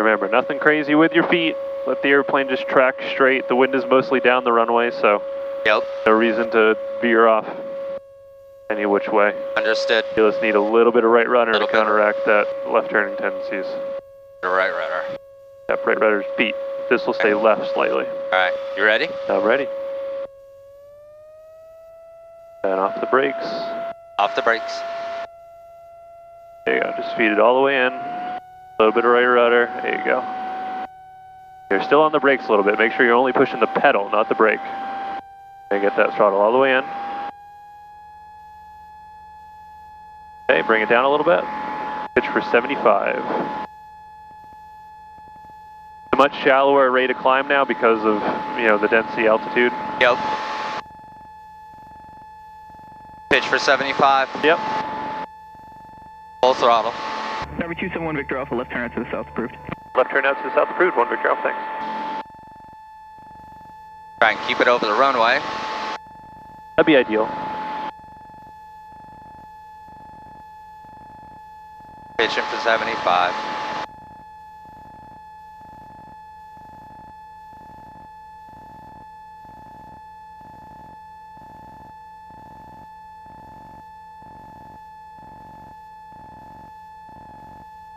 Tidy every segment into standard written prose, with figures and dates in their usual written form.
Remember, nothing crazy with your feet. Let the airplane just track straight. The wind is mostly down the runway, so no reason to veer off any which way. Understood. You just need a little bit of right rudder to counteract that left turning tendencies. The right rudder. Yep, right rudder's beat. This will stay left slightly. Alright, you ready? I'm ready. And off the brakes. Off the brakes. There you go, just feed it all the way in. A little bit of right rudder, there you go. You're still on the brakes a little bit. Make sure you're only pushing the pedal, not the brake. And get that throttle all the way in. Okay, bring it down a little bit. Pitch for 75. A much shallower rate of climb now because of, you know, the density altitude. Yep. Pitch for 75. Yep. Full throttle. Number 271 Victor Alpha, left turn out to the south approved. Left turn out to the south approved, 1 Victor Alpha, thanks. Try and keep it over the runway. That'd be ideal. Pitching for 75.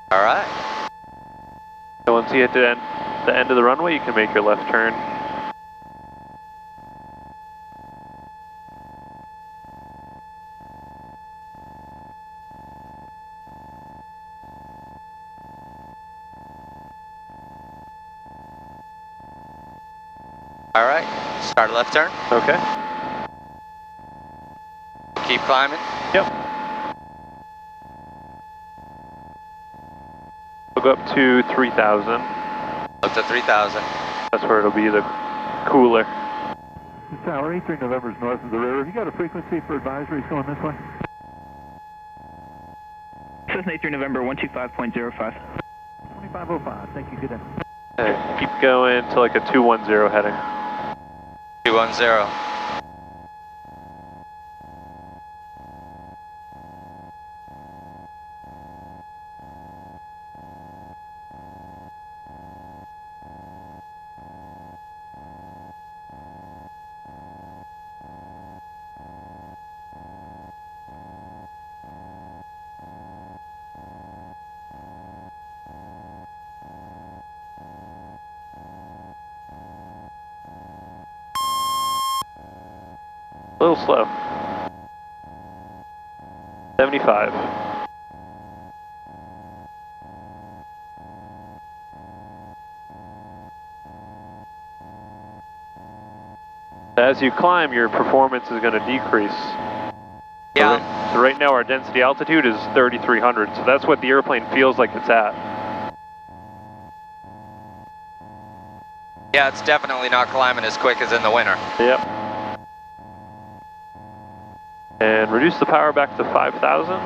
All right. So once you hit the end of the runway, you can make your left turn. All right. Start left turn. Okay. Keep climbing. Yep. We'll go up to 3,000. Up to 3,000. That's where it'll be the cooler. Tower 83 November's north of the river. Have you got a frequency for advisories going this way? Cessna 83 November 125.05. 2505. Thank you. Good day. Okay, keep going to like a 210 heading. 210. A little slow. 75. As you climb, your performance is going to decrease. Yeah. So right now our density altitude is 3,300, so that's what the airplane feels like it's at. Yeah, it's definitely not climbing as quick as in the winter. Yep. And reduce the power back to 5,000.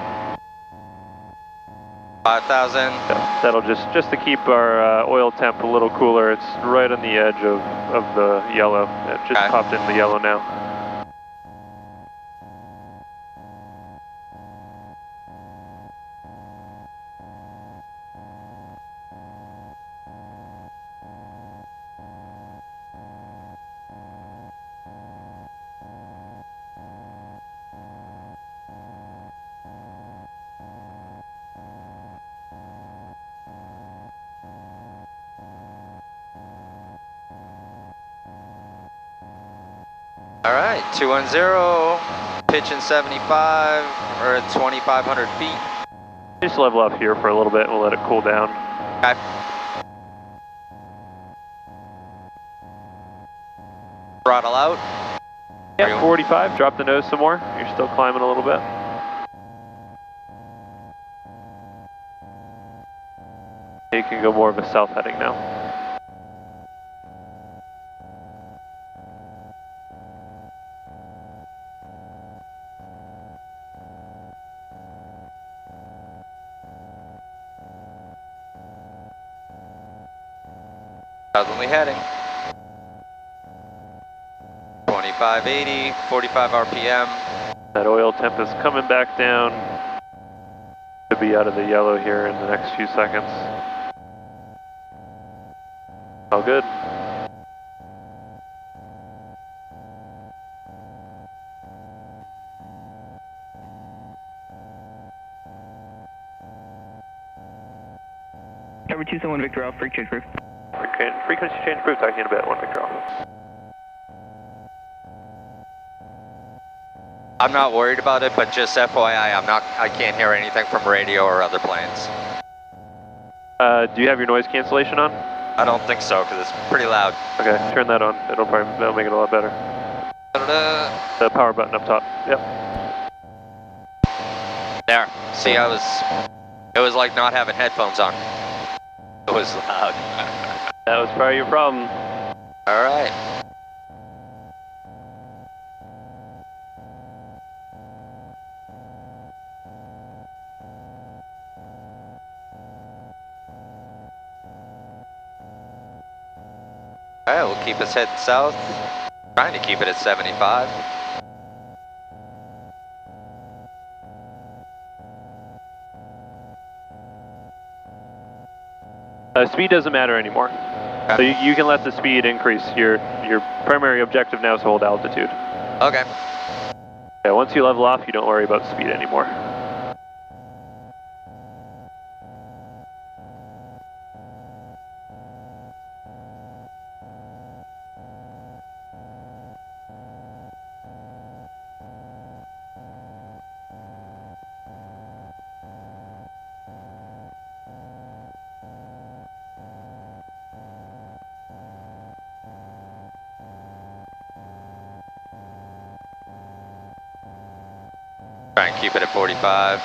5,000. Yeah, that'll just to keep our oil temp a little cooler. It's right on the edge of the yellow. It just popped in the yellow now. All right, 210, pitching 75, we're at 2,500 feet. Just level up here for a little bit and we'll let it cool down. Okay. Throttle out. Yeah, 45, drop the nose some more. You're still climbing a little bit. You can go more of a south heading now. Southerly heading. 2580, 45 RPM. That oil temp is coming back down. Should be out of the yellow here in the next few seconds. All good. Tower 271 Victor Alpha, frequency change approved. Frequency change approved, talking in a bit, 1 Victor Alpha. I'm not worried about it, but just FYI, I can't hear anything from radio or other planes. Do you have your noise cancellation on? I don't think so, because it's pretty loud. Okay, turn that on. That'll make it a lot better. Da-da-da. The power button up top. Yep. There. See, it was like not having headphones on. It was loud. That was probably your problem. All right. All right, we'll keep us heading south. Trying to keep it at 75. Speed doesn't matter anymore. Okay. So you can let the speed increase. Your primary objective now is to hold altitude. Okay. Yeah, once you level off, you don't worry about speed anymore. Try and keep it at 45.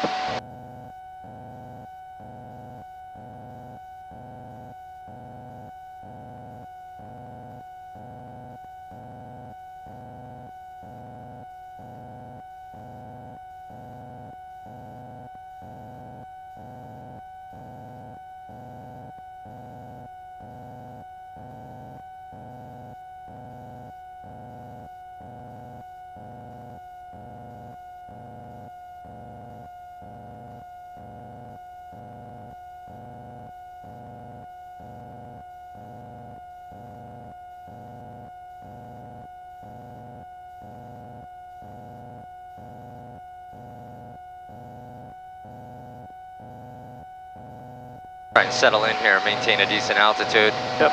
Try and settle in here, maintain a decent altitude. Yep.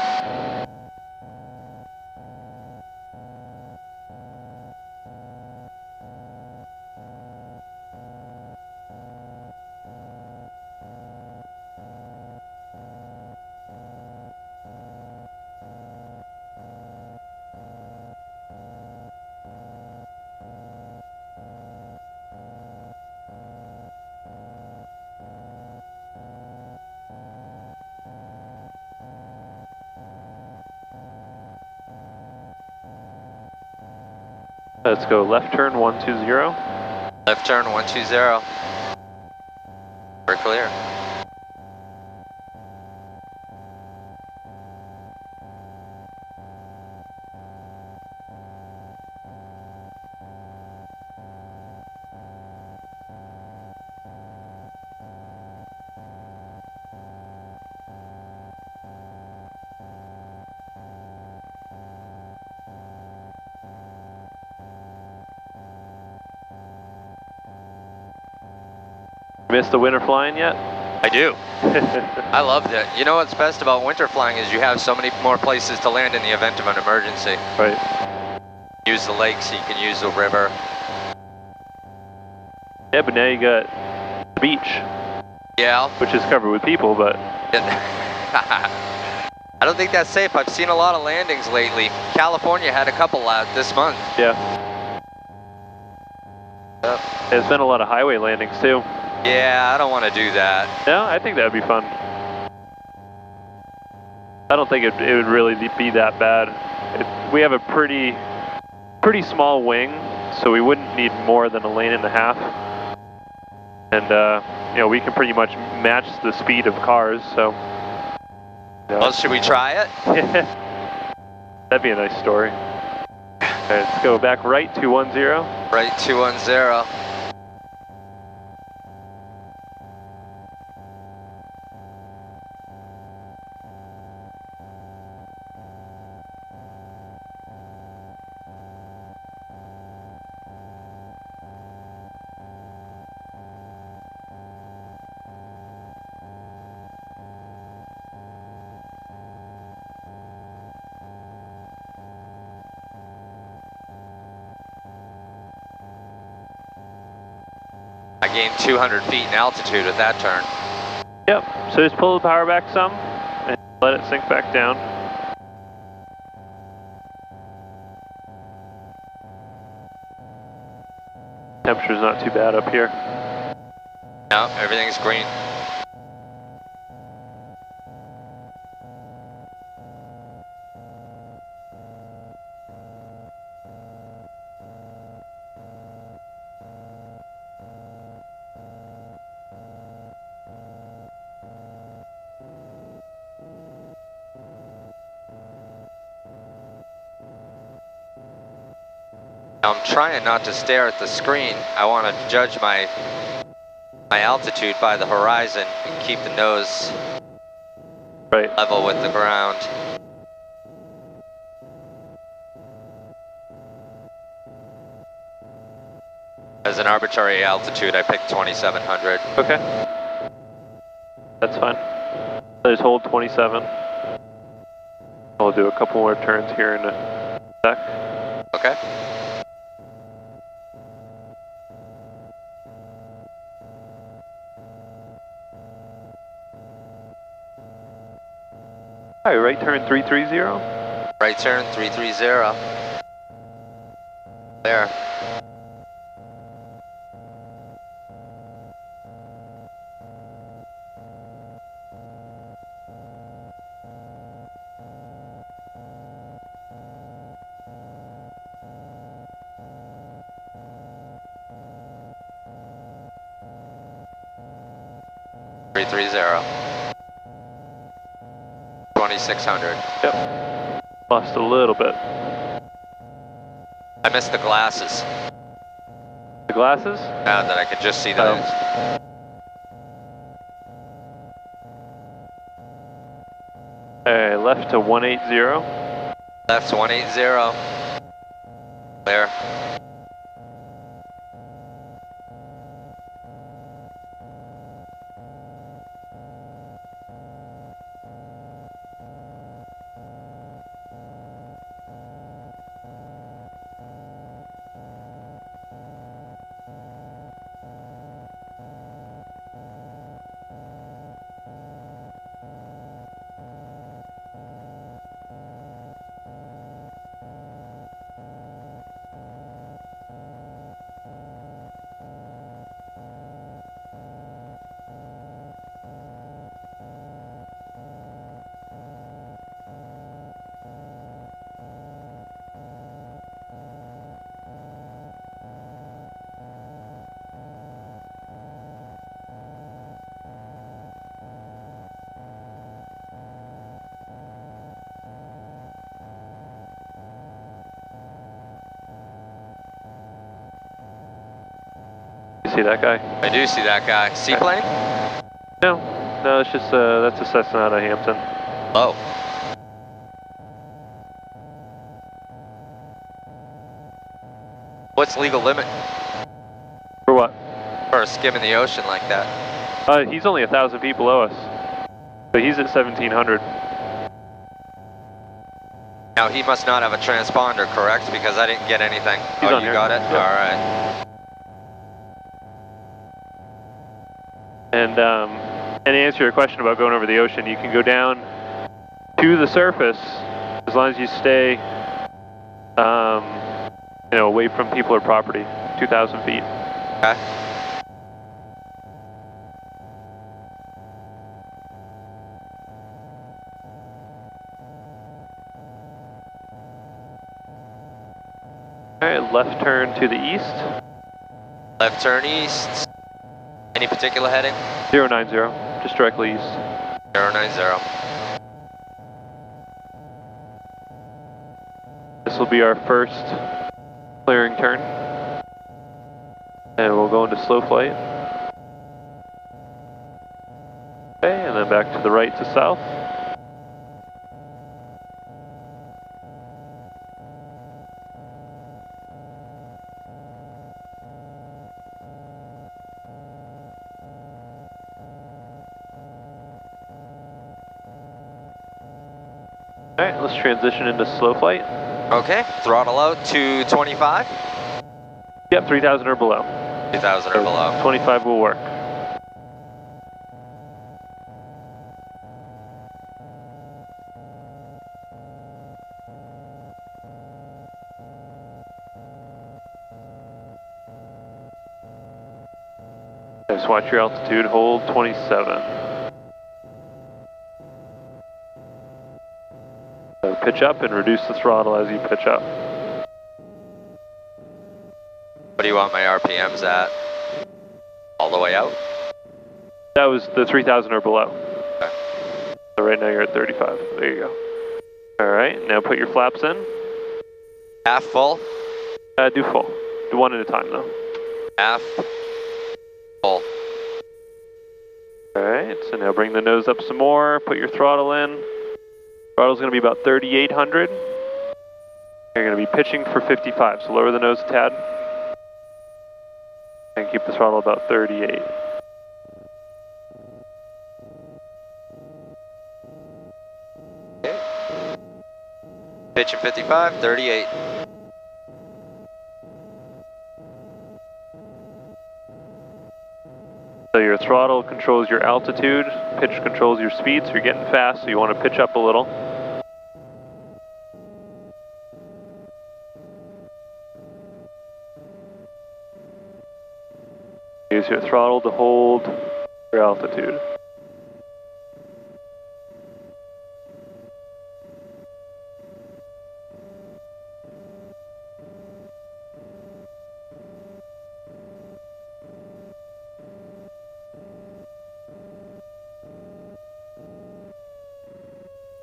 Let's go left turn 120. Left turn 120. We're clear. Missed the winter flying yet? I do. I loved it. You know what's best about winter flying is you have so many more places to land in the event of an emergency. Right. Use the lakes, you can use the river. Yeah, but now you got the beach, Yeah. which is covered with people, but I don't think that's safe. I've seen a lot of landings lately. California had a couple this month. yeah. There's been a lot of highway landings too. Yeah, I don't want to do that. No, I think that'd be fun. I don't think it would really be that bad. We have a pretty small wing, so we wouldn't need more than a lane and a half. And you know, we can pretty much match the speed of cars, so. Well, should we try it? That'd be a nice story. All right, let's go back right 210. Right 210. gain 200 feet in altitude at that turn. Yep, so just pull the power back some and let it sink back down. Temperature's not too bad up here. No, everything's green. I'm trying not to stare at the screen. I want to judge my altitude by the horizon and keep the nose level with the ground. As an arbitrary altitude, I picked 2,700. Okay. That's fine. Just hold 27. I'll do a couple more turns here in a sec. Okay. All right, right turn 330. Right turn 330. There. Three 2,600. Yep. Lost a little bit. I missed the glasses. The glasses? Now that I can just see those. Alright, left to 180. Left's 180. Clear. See that guy? I do see that guy. Seaplane? No, it's just that's a Cessna out of Hampton. Oh. What's legal limit For what? for skimming the ocean like that? He's only 1,000 feet below us, but he's at 1,700. Now he must not have a transponder, correct? Because I didn't get anything. He's oh, on you here. got it? Yep. All right. And to answer your question about going over the ocean, you can go down to the surface as long as you stay, away from people or property, 2,000 feet. Okay. All right, left turn to the east. Left turn east. Any particular heading? 090, just directly east. 090. This will be our first clearing turn. And we'll go into slow flight. Okay, and then back to the right to south. Alright, let's transition into slow flight. Okay, throttle out to 25. Yep, 3,000 or below. 2,000 or below. 25 will work. Just watch your altitude, hold 27. So pitch up and reduce the throttle as you pitch up. What do you want my RPMs at? All the way out? That was the 3,000 or below. Okay. So right now you're at 35. There you go. All right, now put your flaps in. Half full? Do full. Do one at a time though. Half full. All right, so now bring the nose up some more. Put your throttle in. Throttle's going to be about 3,800. You're going to be pitching for 55, so lower the nose a tad. And keep the throttle about 38. Okay. Pitching 55, 38. So your throttle controls your altitude, pitch controls your speed, so you're getting fast, so you want to pitch up a little. Use your throttle to hold your altitude.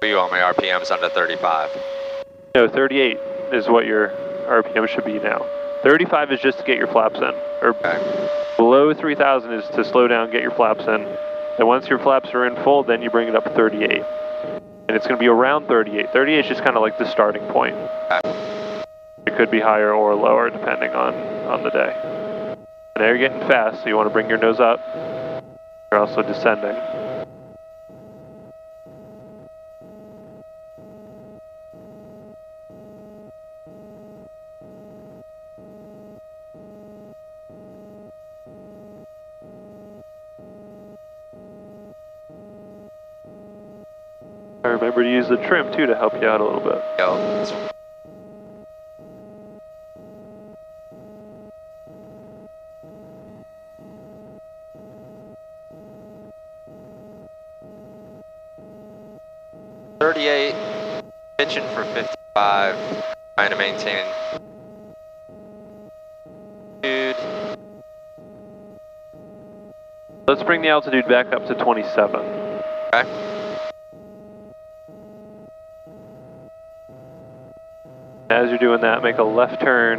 You want my RPMs under 35? No, 38 is what your RPM should be now. 35 is just to get your flaps in. Or Okay. below 3,000 is to slow down, get your flaps in. And once your flaps are in full, then you bring it up to 38. And it's going to be around 38. 38 is just kind of like the starting point. Okay. It could be higher or lower depending on the day. And now you're getting fast, so you want to bring your nose up. You're also descending. Remember to use the trim too to help you out a little bit. Yo. $38, pitching for 55, trying to maintain altitude. Let's bring the altitude back up to 27. Okay. As you're doing that, make a left turn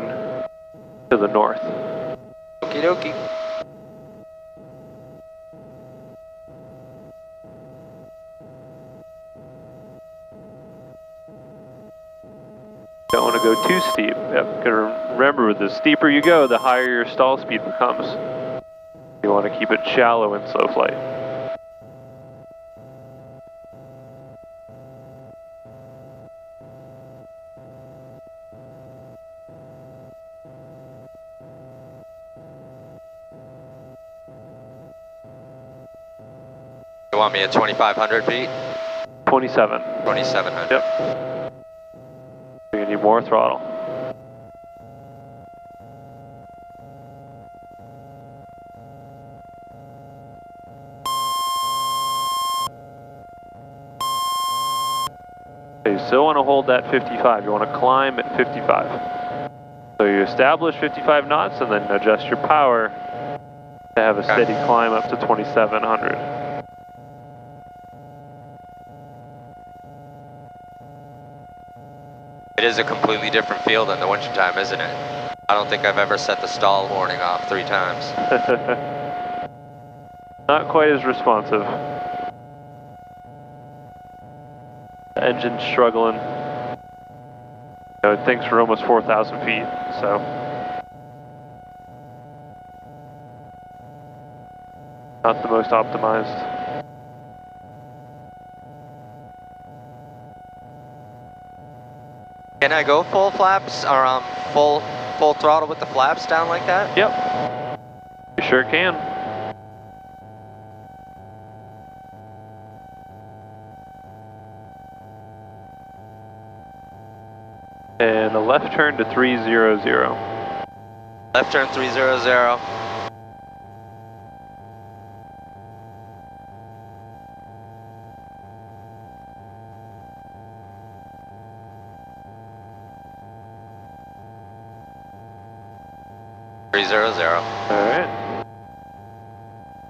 to the north. Okie dokie. Don't want to go too steep. Yep. Remember, the steeper you go, the higher your stall speed becomes. You want to keep it shallow in slow flight. You want me at 2,500 feet? 27. 2,700. Yep. You're going to need more throttle. Okay, you still want to hold that 55. You want to climb at 55. So you establish 55 knots and then adjust your power to have a steady climb up to 2,700. It is a completely different feel than the wintertime, isn't it? I don't think I've ever set the stall warning off 3 times. Not quite as responsive. The engine's struggling. You know, it thinks we're almost 4,000 feet, so. Not the most optimized. Can I go full flaps or full throttle with the flaps down like that? Yep. You sure can. And a left turn to 300. Left turn 300. Alright.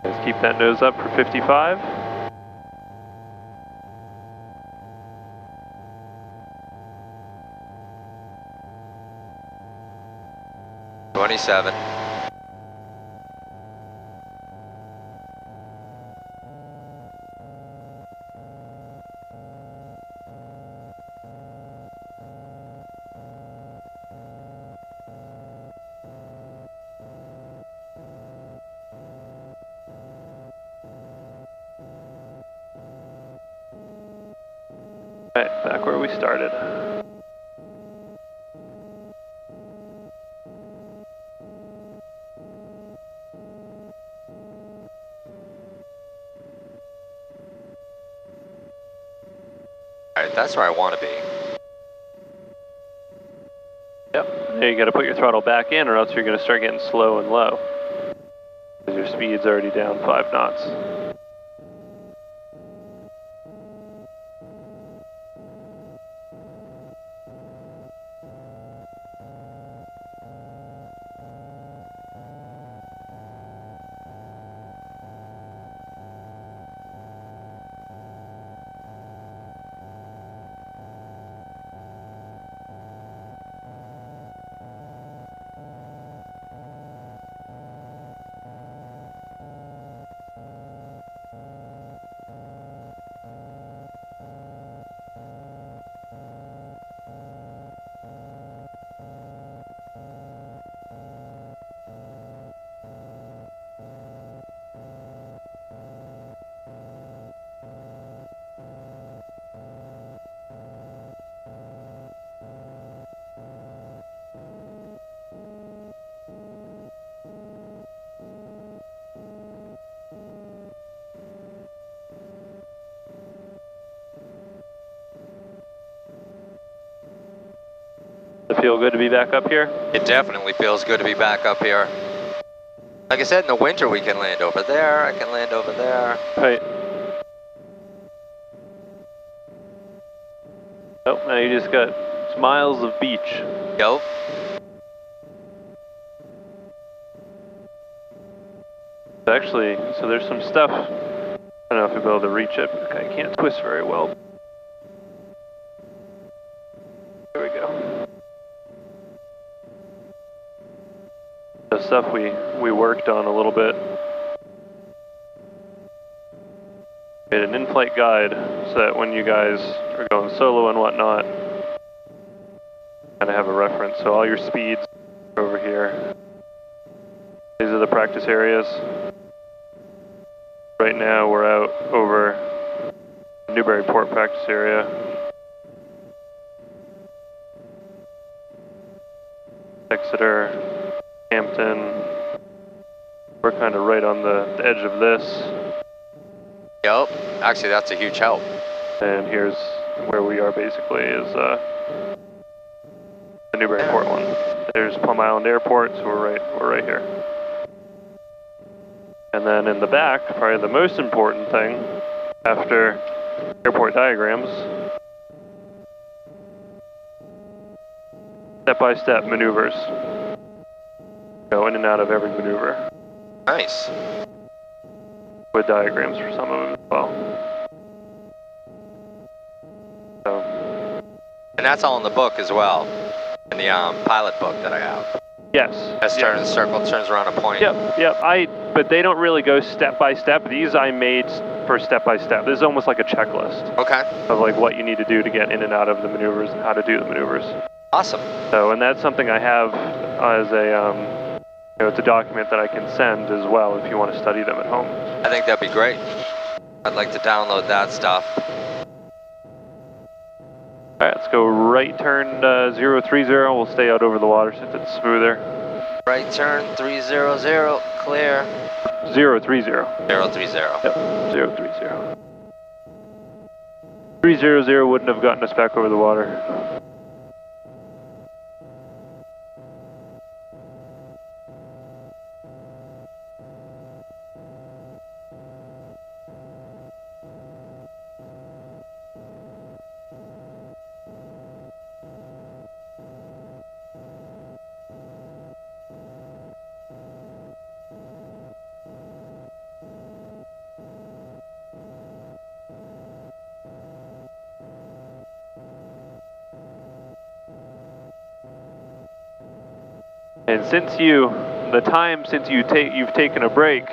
Let's keep that nose up for 55. Twenty-seven. Alright, back where we started. Alright, that's where I want to be. Yep, now you got to put your throttle back in or else you're going to start getting slow and low. Because your speed's already down 5 knots. Does it feel good to be back up here? It definitely feels good to be back up here. Like I said, in the winter we can land over there, I can land over there. Right. Oh, now you just got miles of beach. Yep. Actually, so there's some stuff, I don't know if you'll be able to reach it, but I can't twist very well. There we go. The stuff we worked on a little bit. Made an in-flight guide so that when you guys are going solo and whatnot, kind of have a reference. So all your speeds are over here. These are the practice areas. Right now we're out over Newburyport practice area. Exeter, Hampton. We're kind of right on the edge of this. Yep, actually that's a huge help. And here's where we are basically is the Newburyport one. There's Plum Island Airport, so we're right here. And then in the back, probably the most important thing after airport diagrams, step-by-step maneuvers. Go in and out of every maneuver. Nice. With diagrams for some of them as well. So. And that's all in the book as well, in the pilot book that I have. Yes. S turns, circle, turns around a point. Yep. But they don't really go step by step. These I made for step by step. This is almost like a checklist. Okay. Of like what you need to do to get in and out of the maneuvers and how to do the maneuvers. Awesome. So, and that's something I have as a, it's a document that I can send as well if you want to study them at home. I think that'd be great. I'd like to download that stuff. All right, let's go right turn 030. We'll stay out over the water since it's smoother. Right turn 300, clear. 030. 030. Yep, 030. 300 wouldn't have gotten us back over the water. And since the time since you've taken a break,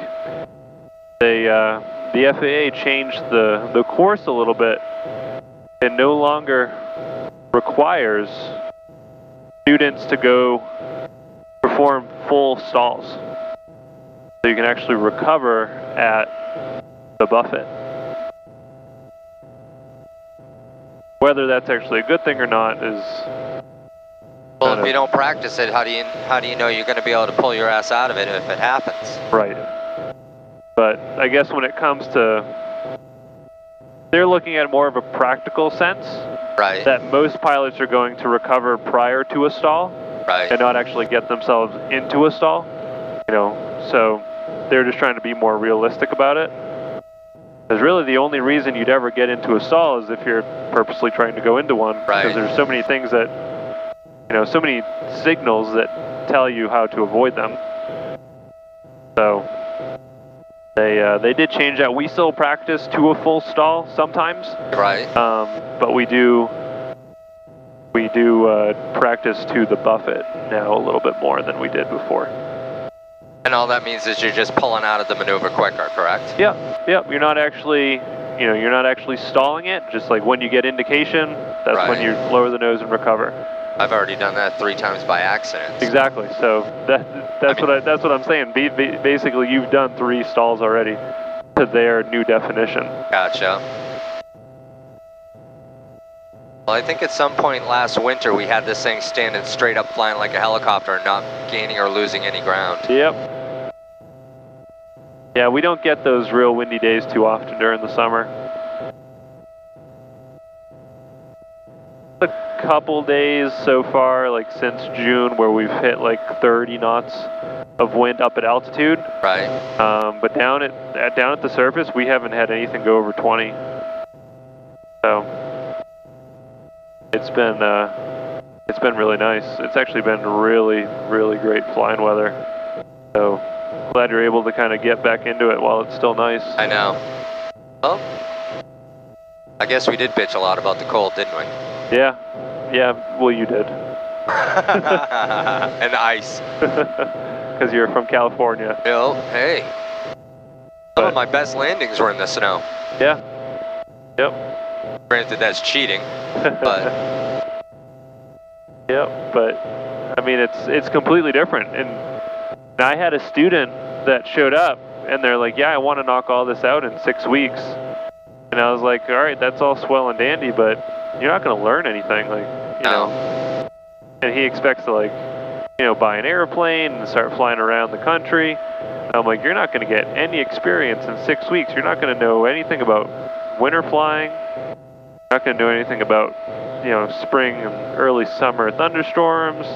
the FAA changed the course a little bit and no longer requires students to go perform full stalls. So you can actually recover at the buffet. Whether that's actually a good thing or not is... Well, if you don't practice it, how do you know you're going to be able to pull your ass out of it if it happens? Right. But I guess when it comes to, they're looking at more of a practical sense. Right. That most pilots are going to recover prior to a stall. Right. And not actually get themselves into a stall. You know, so they're just trying to be more realistic about it. Because really the only reason you'd ever get into a stall is if you're purposely trying to go into one. Right. Because there's so many things that, you know, so many signals that tell you how to avoid them. So they did change that. We still practice to a full stall sometimes. Right. But we do practice to the buffet now a little bit more than we did before. And all that means is you're just pulling out of the maneuver quicker, correct? Yep. You're not actually, you're not actually stalling it. Just like when you get indication, that's when you lower the nose and recover. I've already done that 3 times by accident. Exactly. So that's what I'm saying. Basically, you've done 3 stalls already to their new definition. Gotcha. Well, I think at some point last winter we had this thing standing straight up flying like a helicopter, not gaining or losing any ground. Yep. Yeah, we don't get those real windy days too often during the summer. A couple days so far, like since June, where we've hit like 30 knots of wind up at altitude. Right. But down at the surface, we haven't had anything go over 20. So it's been really nice. It's actually been really, really great flying weather. So glad you're able to kind of get back into it while it's still nice. I know. Well, I guess we did bitch a lot about the cold, didn't we? Yeah, well you did. And ice. Because you're from California. Well, hey. Some of my best landings were in the snow. Yeah. Yep. Granted, that's cheating, but... Yep, but I mean, it's completely different. And I had a student that showed up and they're like, yeah, I want to knock all this out in 6 weeks. And I was like, all right, that's all swell and dandy, but you're not going to learn anything, like, you know. And he expects to, like, buy an airplane and start flying around the country. And I'm like, you're not going to get any experience in 6 weeks. You're not going to know anything about winter flying. You're not going to know anything about, spring and early summer thunderstorms.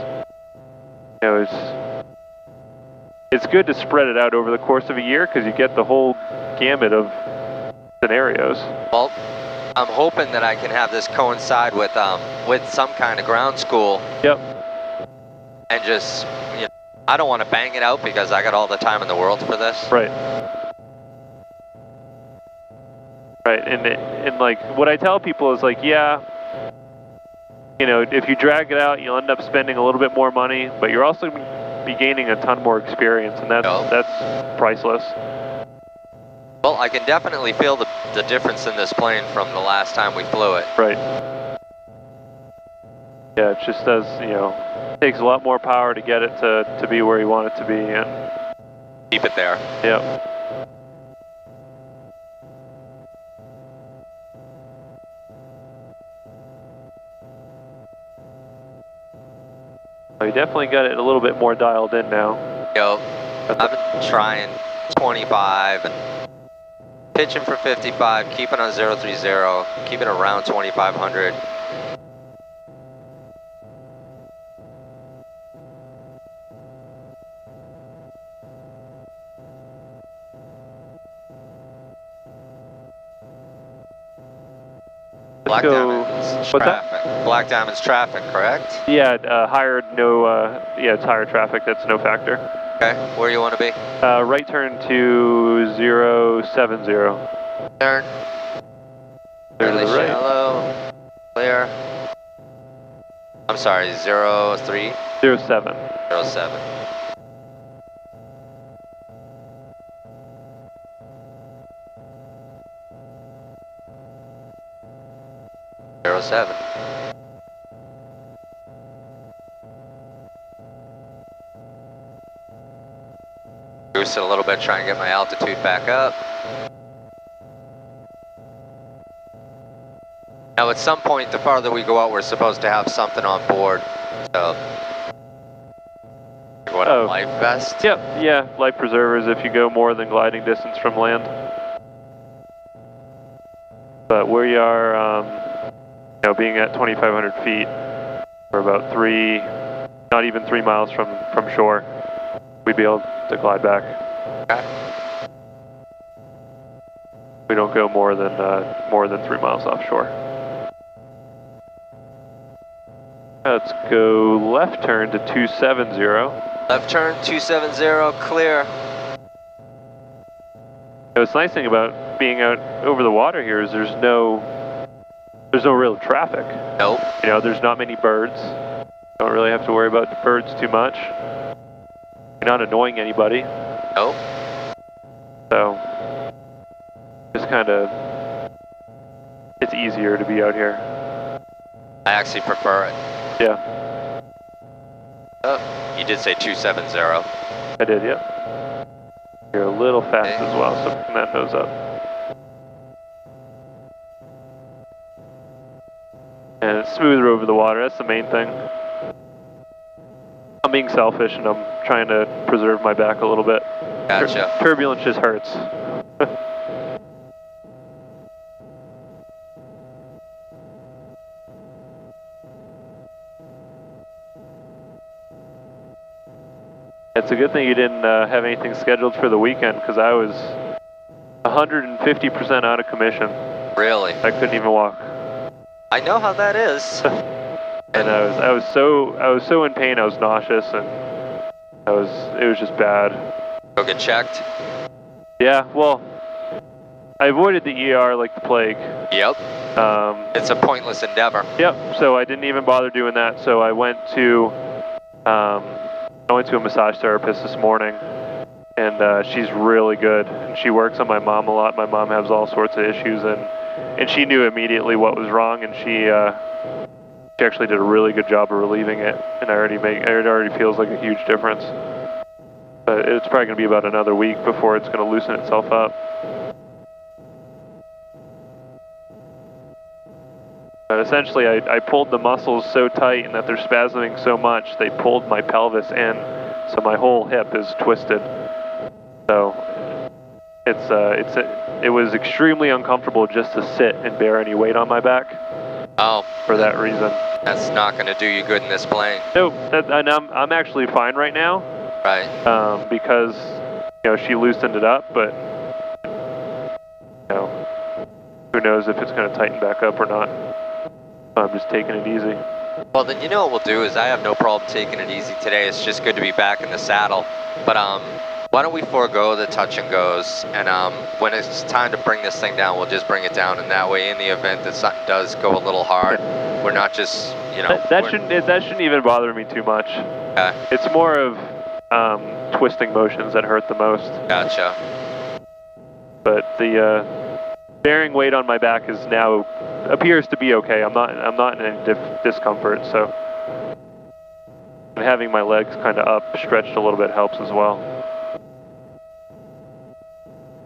It's good to spread it out over the course of a year because you get the whole gamut of scenarios. Well, I'm hoping that I can have this coincide with some kind of ground school. Yep. And just, I don't want to bang it out because I got all the time in the world for this. Right. Right, and like what I tell people is like, yeah, if you drag it out, you'll end up spending a little bit more money, but you're also going to be gaining a ton more experience, and that's priceless. Well, I can definitely feel the difference in this plane from the last time we flew it. Right. Yeah, it just does, it takes a lot more power to get it to be where you want it to be, and keep it there. Yep. definitely got it a little bit more dialed in now. Yo, I've been trying 25 and pitching for 55, keeping on 030, keeping around 2500. Black Diamond's traffic. Black Diamond's traffic, correct? Yeah, higher, no, yeah, it's higher traffic, that's no factor. Okay, where do you want to be? Right turn to 070. Turn. Fairly right. shallow. Clear. I'm sorry, 03? 07. 07. Boost it a little bit, try and get my altitude back up. Now at some point, the farther we go out, we're supposed to have something on board. So, what, a life vest? Yep, yeah, life preservers if you go more than gliding distance from land. But we are, you know, being at 2,500 feet, we're about not even 3 miles from shore. We'd be able to glide back. Okay. We don't go more than 3 miles offshore. Let's go left turn to 270. Left turn 270, clear. What's nice thing about being out over the water here is there's no real traffic. Nope. You know, there's not many birds. Don't really have to worry about the birds too much. You're not annoying anybody. Nope. So, just kind of, it's easier to be out here. I actually prefer it. Yeah. Oh, you did say 270. I did, yep. You're a little fast as well, so bring that nose up. And it's smoother over the water, that's the main thing. I'm being selfish and I'm trying to preserve my back a little bit. Gotcha. Turbulence just hurts. It's a good thing you didn't have anything scheduled for the weekend, because I was 150% out of commission. Really? I couldn't even walk. I know how that is. And I was so in pain. I was nauseous, and it was just bad. Go get checked. Yeah, well, I avoided the ER like the plague. Yep. It's a pointless endeavor. Yep. So I didn't even bother doing that. So I went to a massage therapist this morning, and she's really good. And she works on my mom a lot. My mom has all sorts of issues, and she knew immediately what was wrong, and she actually did a really good job of relieving it, and it already feels like a huge difference. But it's probably going to be about another week before it's going to loosen itself up. But essentially, I pulled the muscles so tight and that they're spasming so much, they pulled my pelvis in, so my whole hip is twisted. So it was extremely uncomfortable just to sit and bear any weight on my back. Oh. For that reason. That's not going to do you good in this plane. Nope, and I'm actually fine right now. Right. Because, you know, she loosened it up, but, you know, who knows if it's going to tighten back up or not. I'm just taking it easy. Well, then you know what we'll do is I have no problem taking it easy today. It's just good to be back in the saddle. But why don't we forego the touch and goes, and when it's time to bring this thing down, we'll just bring it down, and that way in the event that something does go a little hard, we're not just, you know. That shouldn't even bother me too much. Okay. It's more of twisting motions that hurt the most. Gotcha. But the bearing weight on my back is now appears to be okay. I'm not in any discomfort, so, and having my legs kind of up, stretched a little bit helps as well.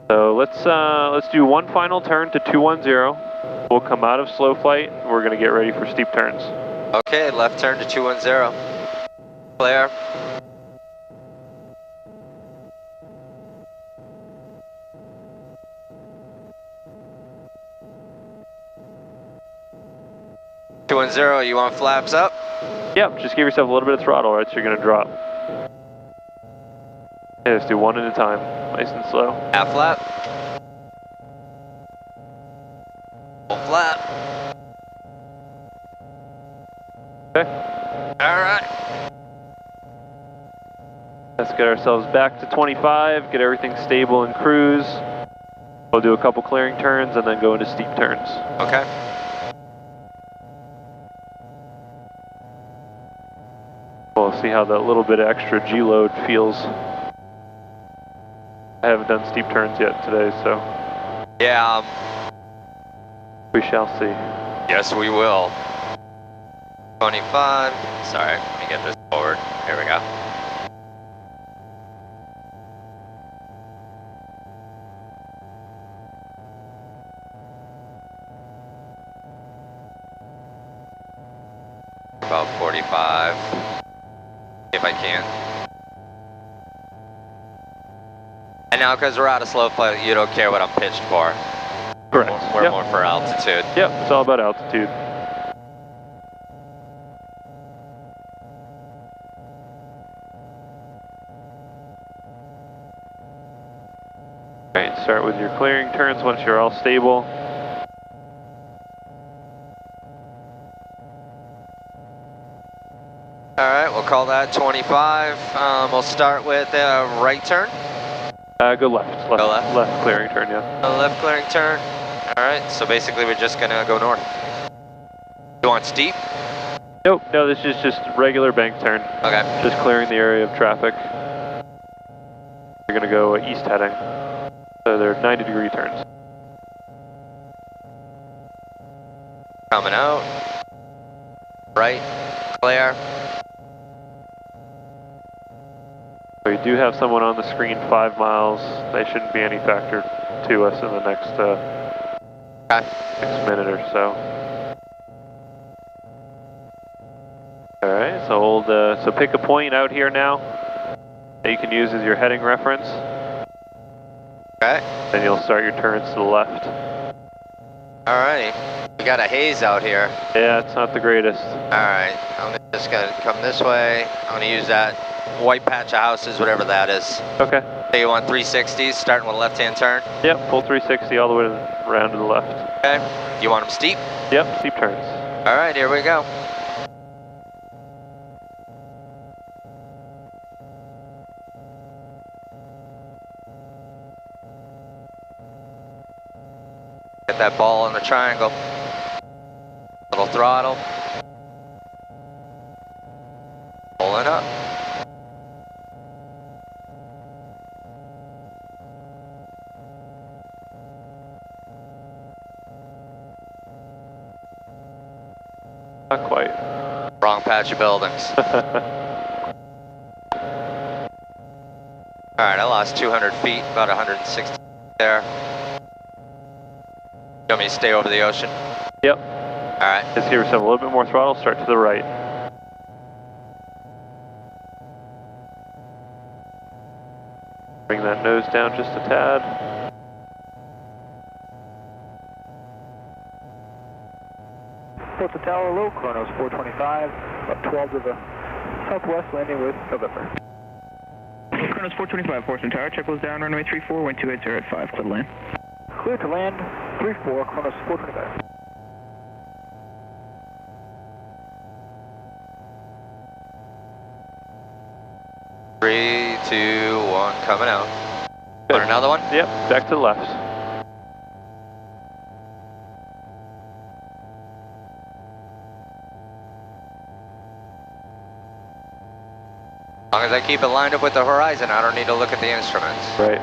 So let's do one final turn to 210. We'll come out of slow flight. We're going to get ready for steep turns. Okay, left turn to 210. Clear. Two and 0, you want flaps up? Yep, just give yourself a little bit of throttle, right, so you're going to drop. Okay, let's do one at a time, nice and slow. Half flap. Full flap. Okay. Alright. Let's get ourselves back to 25, get everything stable and cruise. We'll do a couple clearing turns and then go into steep turns. Okay. We'll see how that little bit of extra G-load feels. I haven't done steep turns yet today, so Yeah, we shall see. yes we will. 25. Sorry, let me get this forward. Here we go. About 45, if I can. And now, because we're out of slope, you don't care what I'm pitched for. Correct. We're Yep. more for altitude. Yep, it's all about altitude. Alright, start with your clearing turns once you're all stable. Alright, we'll call that 25. We'll start with a right turn. Go left. Go left? Left clearing turn, yeah. A left clearing turn. Alright, so basically we're just gonna go north. You want steep? Nope, no, this is just regular bank turn. Okay. Just clearing the area of traffic. You're gonna go east heading. So they're 90-degree turns. Coming out. Right. Clear. So you do have someone on the screen 5 miles. They shouldn't be any factor to us in the next next minute or so. All right, so hold. So pick a point out here now that you can use as your heading reference. Okay. Then you'll start your turns to the left. Alrighty. We got a haze out here. Yeah, it's not the greatest. Alright. I'm just gonna come this way. I'm gonna use that white patch of houses, whatever that is. Okay. So you want 360s, starting with a left-hand turn? Yep, full 360 all the way around to the left. Okay. You want them steep? Yep, steep turns. Alright, here we go. Get that ball on the triangle. Little throttle. Pulling up. Not quite. Wrong patch of buildings. Alright, I lost 200 feet, about 160 there. You want me to stay over the ocean? Yep. Alright. Just give yourself a little bit more throttle, start to the right. Bring that nose down just a tad. Delta Tower, low, Chronos 425, about 12 to the southwest, landing with November. Chronos 425, Fortune Tower, check was down, runway 34, wind 280 at 5, clear to land. Clear to land, 34, Chronos 425. Three, two, one, coming out. Good. Want another one? Yep, back to the left. As long as I keep it lined up with the horizon, I don't need to look at the instruments. Right.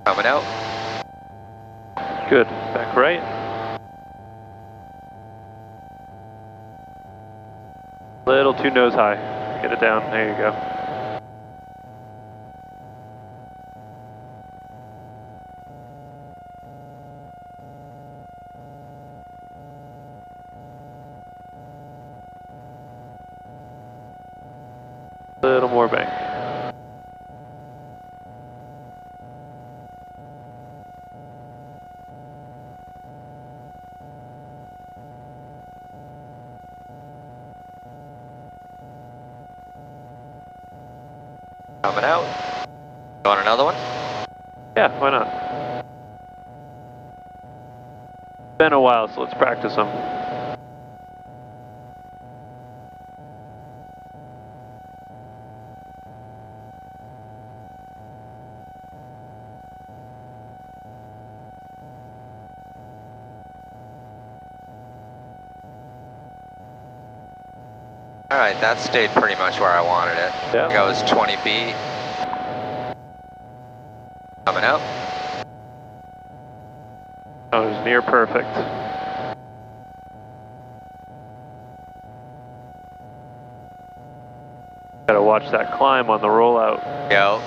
Coming out. Good. Back right. Little too nose high. Get it down. There you go. Coming out. Going another one? Yeah, why not? Been a while, so let's practice them. Alright, that stayed pretty much where I wanted it. Yeah. I think I was 20 feet. Coming out. Oh, it was near perfect. Gotta watch that climb on the rollout. Go.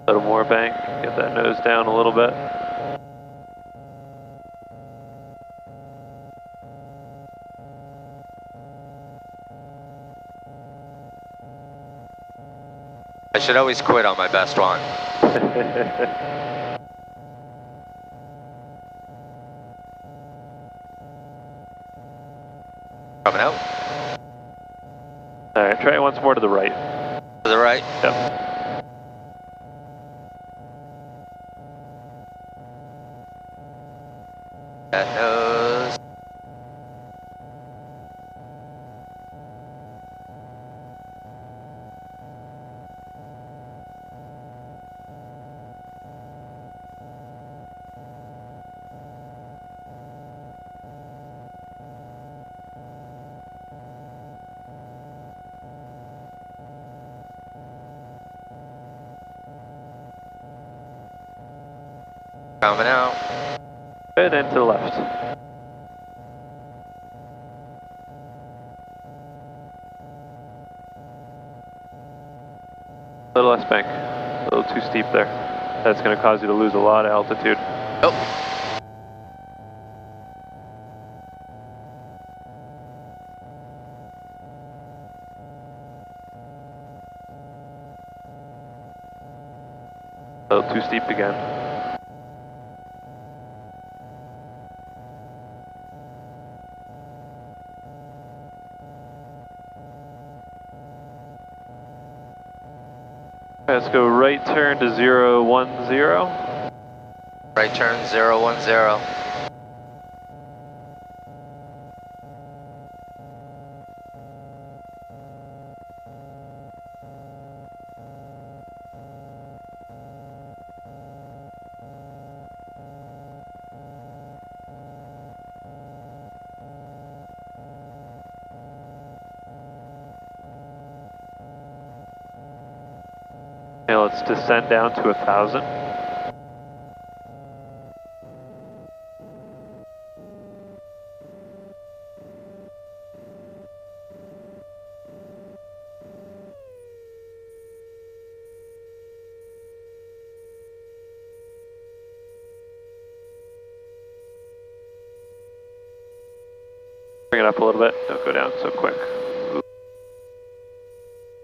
A little more bank, get that nose down a little bit. I should always quit on my best one. Coming out. Alright, try it once more to the right. To the right. Yep. That nose. Coming out. Good, and to the left. A little less bank. A little too steep there. That's going to cause you to lose a lot of altitude. Oh. A little too steep again. Let's go right turn to 010. Right turn 010. Now let's descend down to 1,000. Bring it up a little bit, don't go down so quick.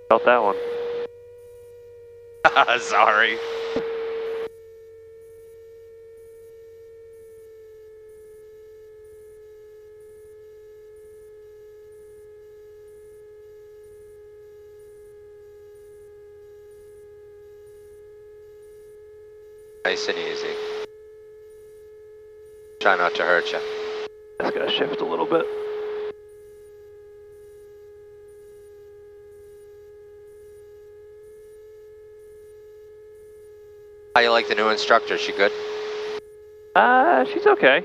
Felt that one. Sorry. Nice and easy. Try not to hurt you. Just gotta shift a little bit. How you like the new instructor? She good? She's okay.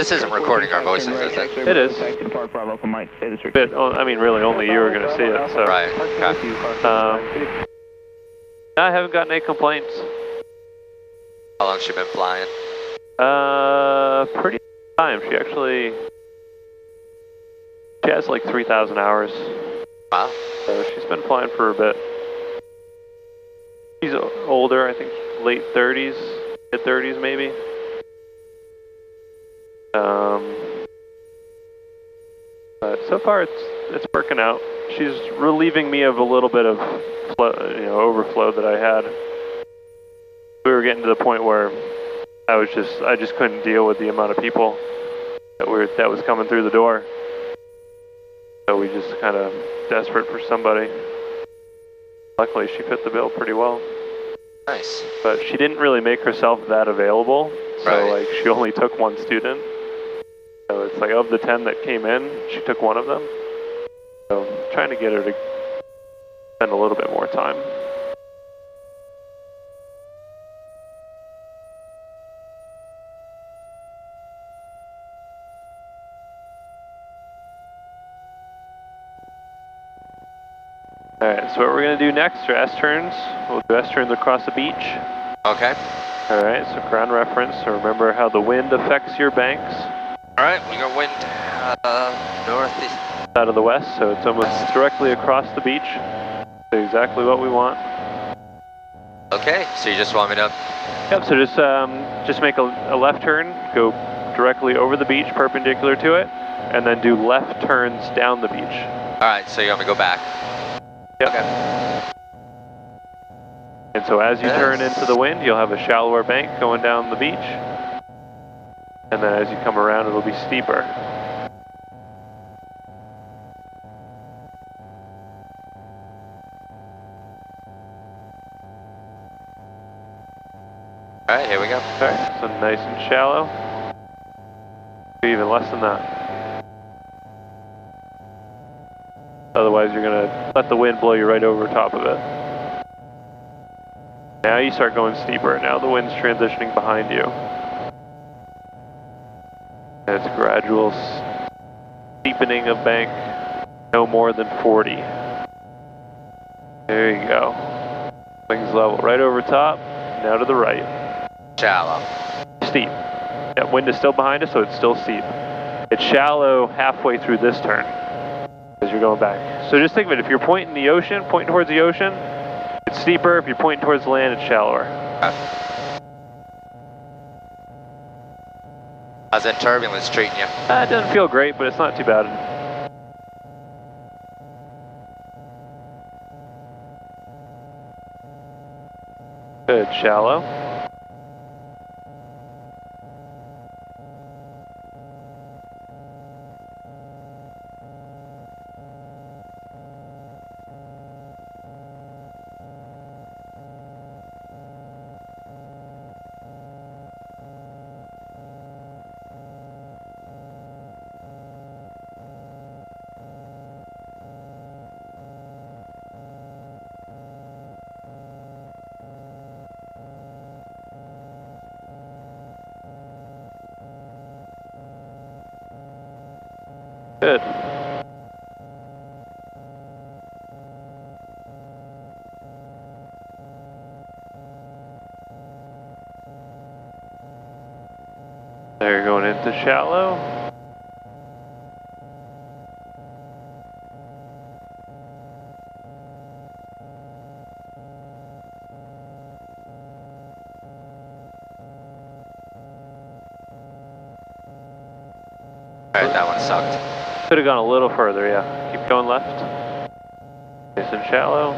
This isn't recording our voices, is it? It is. But, I mean, really, only you are gonna see it, so. Right, okay. I haven't gotten any complaints. How long's she been flying? Pretty time. She has like 3,000 hours. Wow. So she's been flying for a bit. She's older, I think late 30s, mid 30s maybe. But so far it's working out. She's relieving me of a little bit of overflow that I had. We were getting to the point where I just couldn't deal with the amount of people that was coming through the door. So we just kind of desperate for somebody. Luckily, she fit the bill pretty well. Nice. But she didn't really make herself that available. So Right. like she only took one student. So it's like of the 10 that came in, she took one of them. So I'm trying to get her to spend a little bit more time. Alright, so what we're going to do next are S-turns. We'll do S-turns across the beach. Okay. Alright, so ground reference. So remember how the wind affects your banks. Alright, we got wind northeast. Out of the west, so it's almost directly across the beach. So exactly what we want. Okay, so you just want me to... Yep, so just make a left turn, go directly over the beach, perpendicular to it, and then do left turns down the beach. Alright, so you want me to go back? Yep. Okay. And so as you turn into the wind, you'll have a shallower bank going down the beach. And then as you come around, it'll be steeper. Alright, here we go. Alright, so nice and shallow. Even less than that. Otherwise you're going to let the wind blow you right over top of it. Now you start going steeper. Now the wind's transitioning behind you. And it's gradual steepening of bank, no more than 40. There you go. Wings level right over top, now to the right. Shallow. Steep. That wind is still behind us, so it's still steep. It's shallow halfway through this turn as you're going back. So just think of it, if you're pointing the ocean, pointing towards the ocean, it's steeper. If you're pointing towards the land, it's shallower. How's that turbulence treating you? It doesn't feel great, but it's not too bad. Good, shallow. Good. There, you're going into shallow. Alright, that one sucked. Could have gone a little further, yeah. Keep going left. Nice and shallow.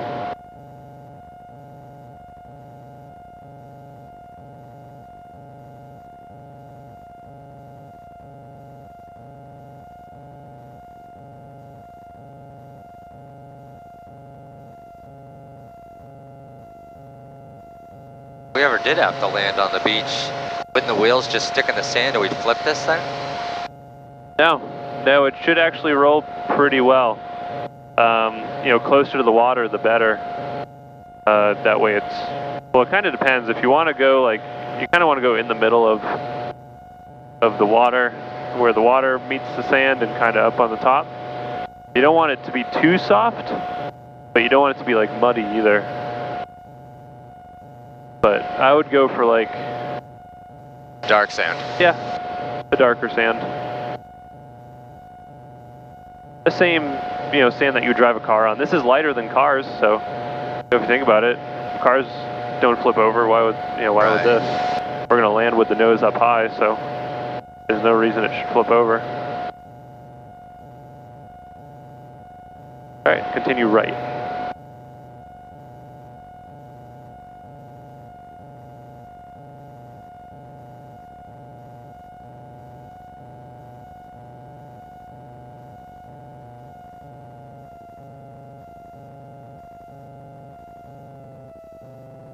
If we ever did have to land on the beach, wouldn't the wheels just stick in the sand and we'd flip this thing? No, it should actually roll pretty well. You know, closer to the water, the better. That way it's, well, it kind of depends. If you want to go, like, you kind of want to go in the middle of the water, where the water meets the sand and kind of up on the top. You don't want it to be too soft, but you don't want it to be, like, muddy either. But I would go for, like... Dark sand. Yeah, the darker sand. The same, you know, sand that you would drive a car on. This is lighter than cars, so if you think about it, cars don't flip over. Why would, you know, why would this? We're going to land with the nose up high, so there's no reason it should flip over. All right, continue right.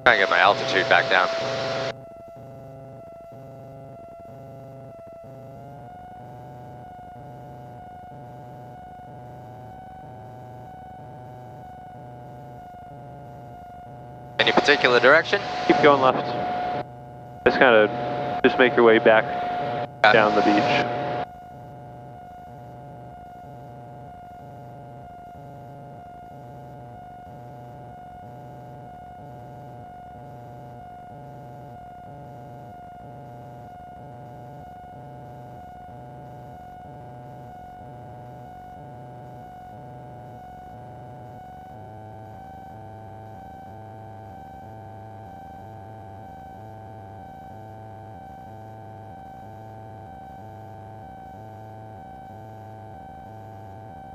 Trying to get my altitude back down. Any particular direction? Keep going left. Just make your way back down the beach.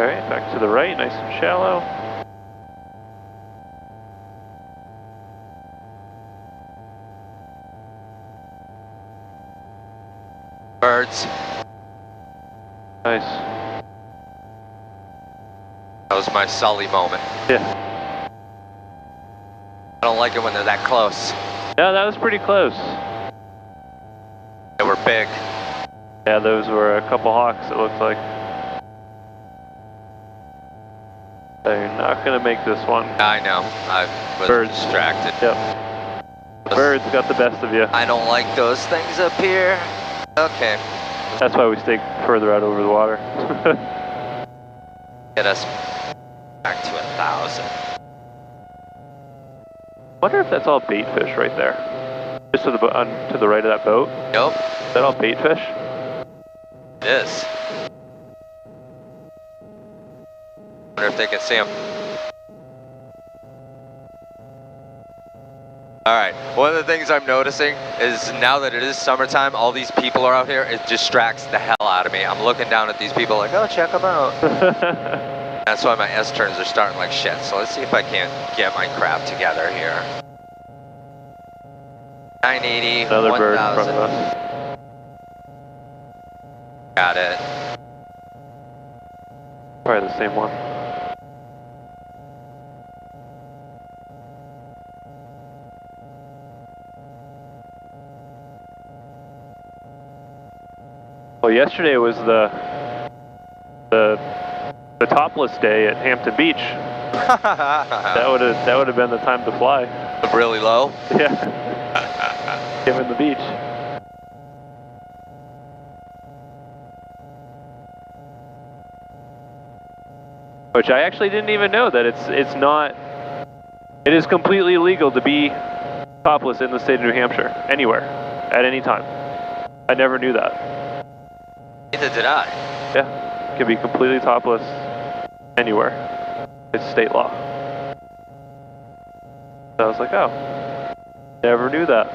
All right, back to the right, nice and shallow. Birds. Nice. That was my Sully moment. Yeah. I don't like it when they're that close. Yeah, that was pretty close. They were big. Yeah, those were a couple hawks, it looked like. They're not going to make this one. I know. I was Birds. distracted. Yep. Birds got the best of you. I don't like those things up here. Okay. That's why we stay further out over the water. Get us back to 1,000. Wonder if that's all bait fish right there. Just to the right of that boat. Nope. Is that all bait fish? It is. Wonder if they can see them. Alright, one of the things I'm noticing is now that it is summertime, all these people are out here, it distracts the hell out of me. I'm looking down at these people like, oh, check them out. That's why my S-turns are starting like shit, so let's see if I can't get my crap together here. 980, Another 1, bird in front of us. Got it. Probably the same one. Well, yesterday was the topless day at Hampton Beach. That would have been the time to fly. Really low? Yeah. Him in the beach. Which I actually didn't even know that it's not. It is completely legal to be topless in the state of New Hampshire, anywhere, at any time. I never knew that. Neither did I. Yeah, it can be completely topless anywhere. It's state law. So I was like, oh, never knew that.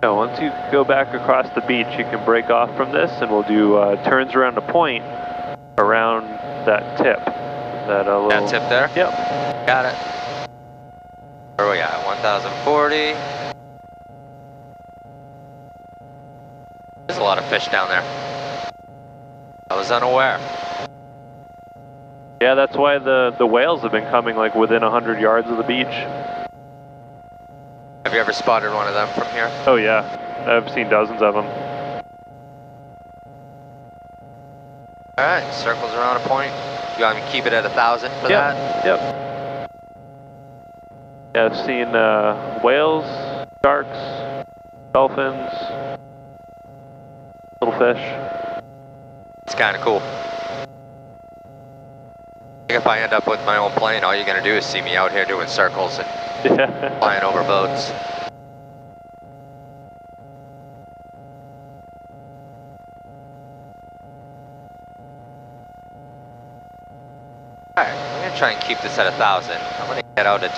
Now, once you go back across the beach, you can break off from this, and we'll do turns around the point around that tip. That tip there? Yep. Got it. Where are we at? 1,040. There's a lot of fish down there. I was unaware. Yeah, that's why the whales have been coming like within 100 yards of the beach. Have you ever spotted one of them from here? Oh yeah, I've seen dozens of them. Alright, circles around a point. You want me to keep it at 1,000 for that? Yep. Yeah, I've seen whales, sharks, dolphins, little fish. It's kind of cool. I think if I end up with my own plane, all you're going to do is see me out here doing circles and Yeah. flying over boats. try and keep this at 1,000. I'm going to get out a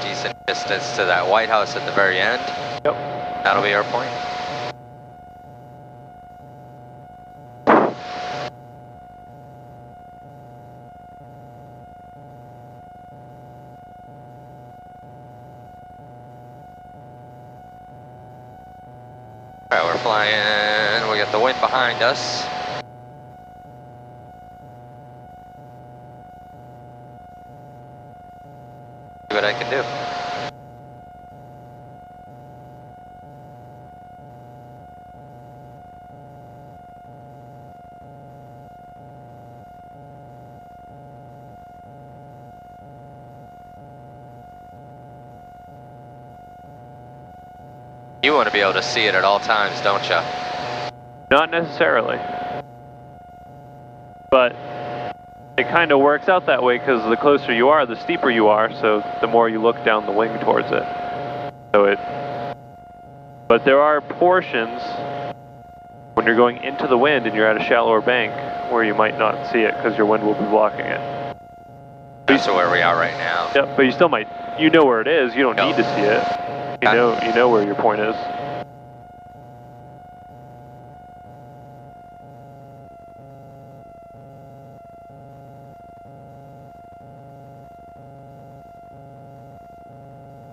decent distance to that White House at the very end. Yep. That'll be our point. Alright, we're flying. We got the wind behind us. See what I can do. You want to be able to see it at all times, don't you? Not necessarily. But it kind of works out that way because the closer you are, the steeper you are, so the more you look down the wing towards it. But there are portions when you're going into the wind and you're at a shallower bank where you might not see it because your wind will be blocking it. That's where we are right now. Yep, but you still might, you know where it is, you don't need to see it. You know where your point is.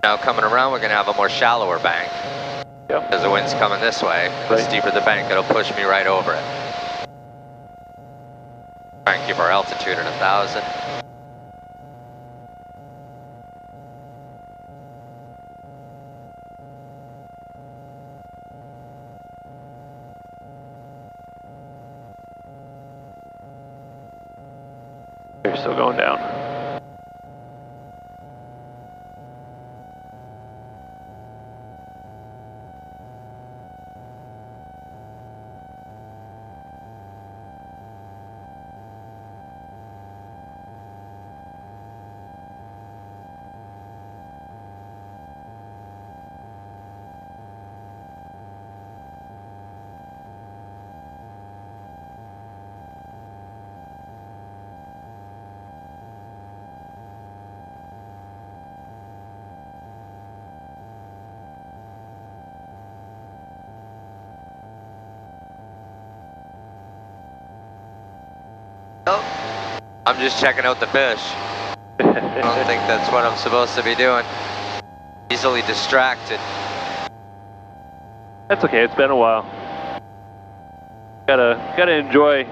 Now coming around, we're going to have a more shallower bank. Yep. Because the wind's coming this way. The Right. steeper the bank, it'll push me right over it. Try and keep our altitude at 1,000. You're still going down. Oh, I'm just checking out the fish. I don't think that's what I'm supposed to be doing. Easily distracted. That's okay, it's been a while. Gotta enjoy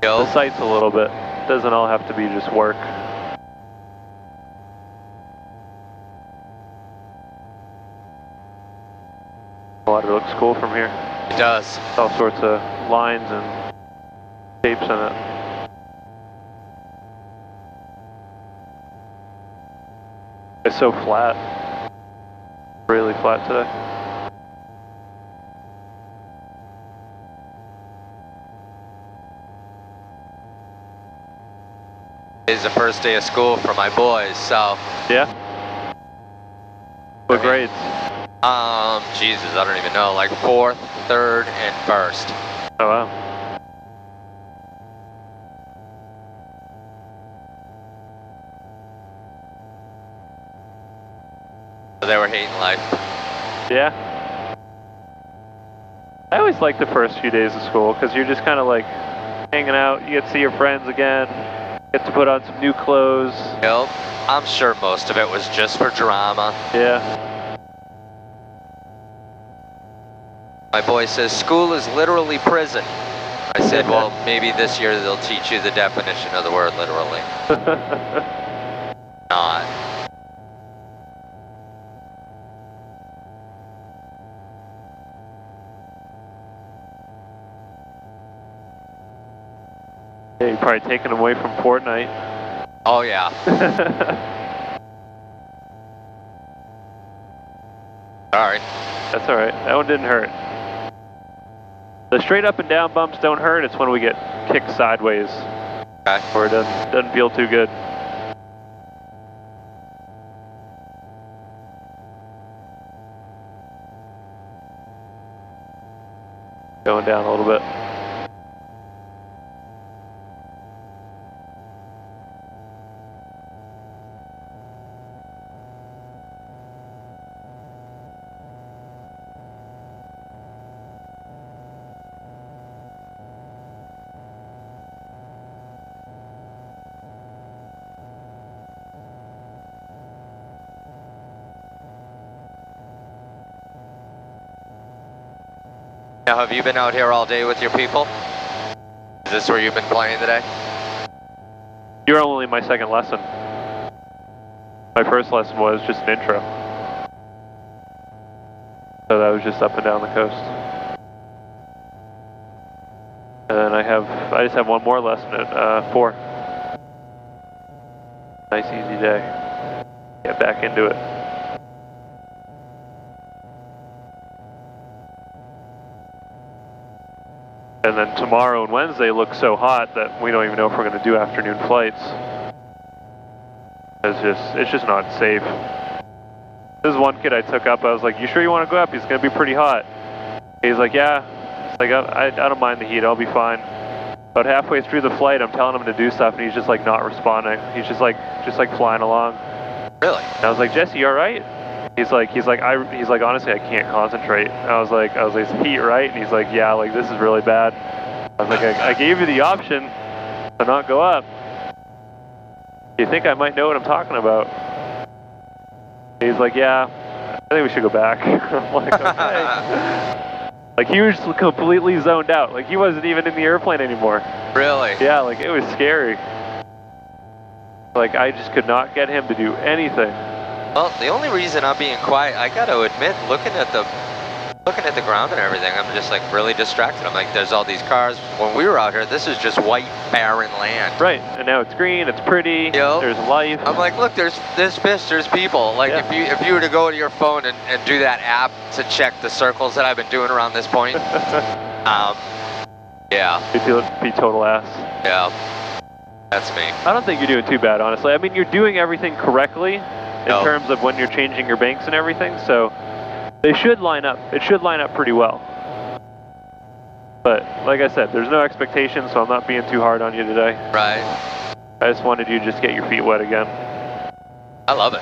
the sights a little bit. Doesn't all have to be just work. Water looks cool from here. It does. All sorts of lines and shapes in it. It's so flat. Really flat today. It's the first day of school for my boys, so. Yeah? What grades? Jesus, I don't even know, like 4th, 3rd, and 1st. Oh wow. So they were hating life. Yeah. I always like the first few days of school because you're just kind of like hanging out. You get to see your friends again. Get to put on some new clothes. Yep. I'm sure most of it was just for drama. Yeah. My boy says, school is literally prison. I said, well, maybe this year they'll teach you the definition of the word literally. Not. Yeah, you're probably taking them away from Fortnite. Oh, yeah. Sorry. That's alright. That one didn't hurt. The straight up and down bumps don't hurt. It's when we get kicked sideways Okay. where it doesn't feel too good. Going down a little bit. Now, have you been out here all day with your people? Is this where you've been playing today? You're only my second lesson. My first lesson was just an intro. So that was just up and down the coast. And then I just have one more lesson at 4. Nice easy day. Get back into it. And then tomorrow and Wednesday look so hot that we don't even know if we're going to do afternoon flights. It's just not safe. This one kid I took up, I was like, "You sure you want to go up? He's going to be pretty hot." He's like, "Yeah." It's like, I don't mind the heat. I'll be fine. About halfway through the flight, I'm telling him to do stuff, and he's just like not responding. He's just like flying along. Really? And I was like, "Jesse, you all right?" He's like, honestly, I can't concentrate. I was like, it's heat, right? And he's like, "Yeah, like this is really bad." I was like, I gave you the option to not go up. You think I might know what I'm talking about? He's like, "Yeah, I think we should go back." I'm like, okay. Like he was completely zoned out. Like he wasn't even in the airplane anymore. Really? Yeah, like it was scary. Like I just could not get him to do anything. Well, the only reason I'm being quiet, I got to admit, looking at the ground and everything, I'm just like really distracted. I'm like, there's all these cars. When we were out here, this is just white, barren land. Right, and now it's green, it's pretty, Yep. There's life. I'm like, look, there's fish, there's people. Like Yeah. if you were to go to your phone and do that app to check the circles that I've been doing around this point, yeah. It'd be total ass. Yeah, that's me. I don't think you're doing too bad, honestly. I mean, you're doing everything correctly in terms of when you're changing your banks and everything, so they should line up. It should line up pretty well. But like I said, there's no expectations, so I'm not being too hard on you today. Right. I just wanted you to just get your feet wet again. I love it.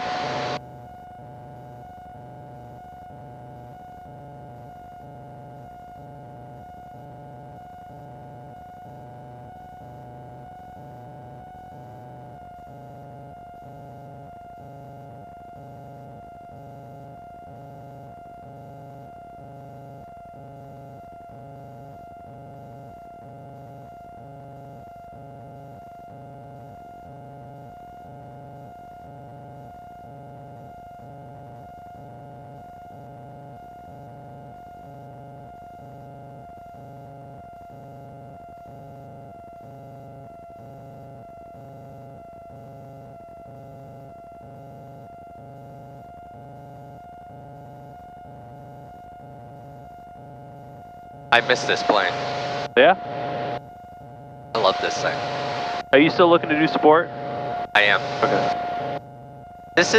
I miss this plane. Yeah? I love this thing. Are you still looking to do sport? I am. Okay. This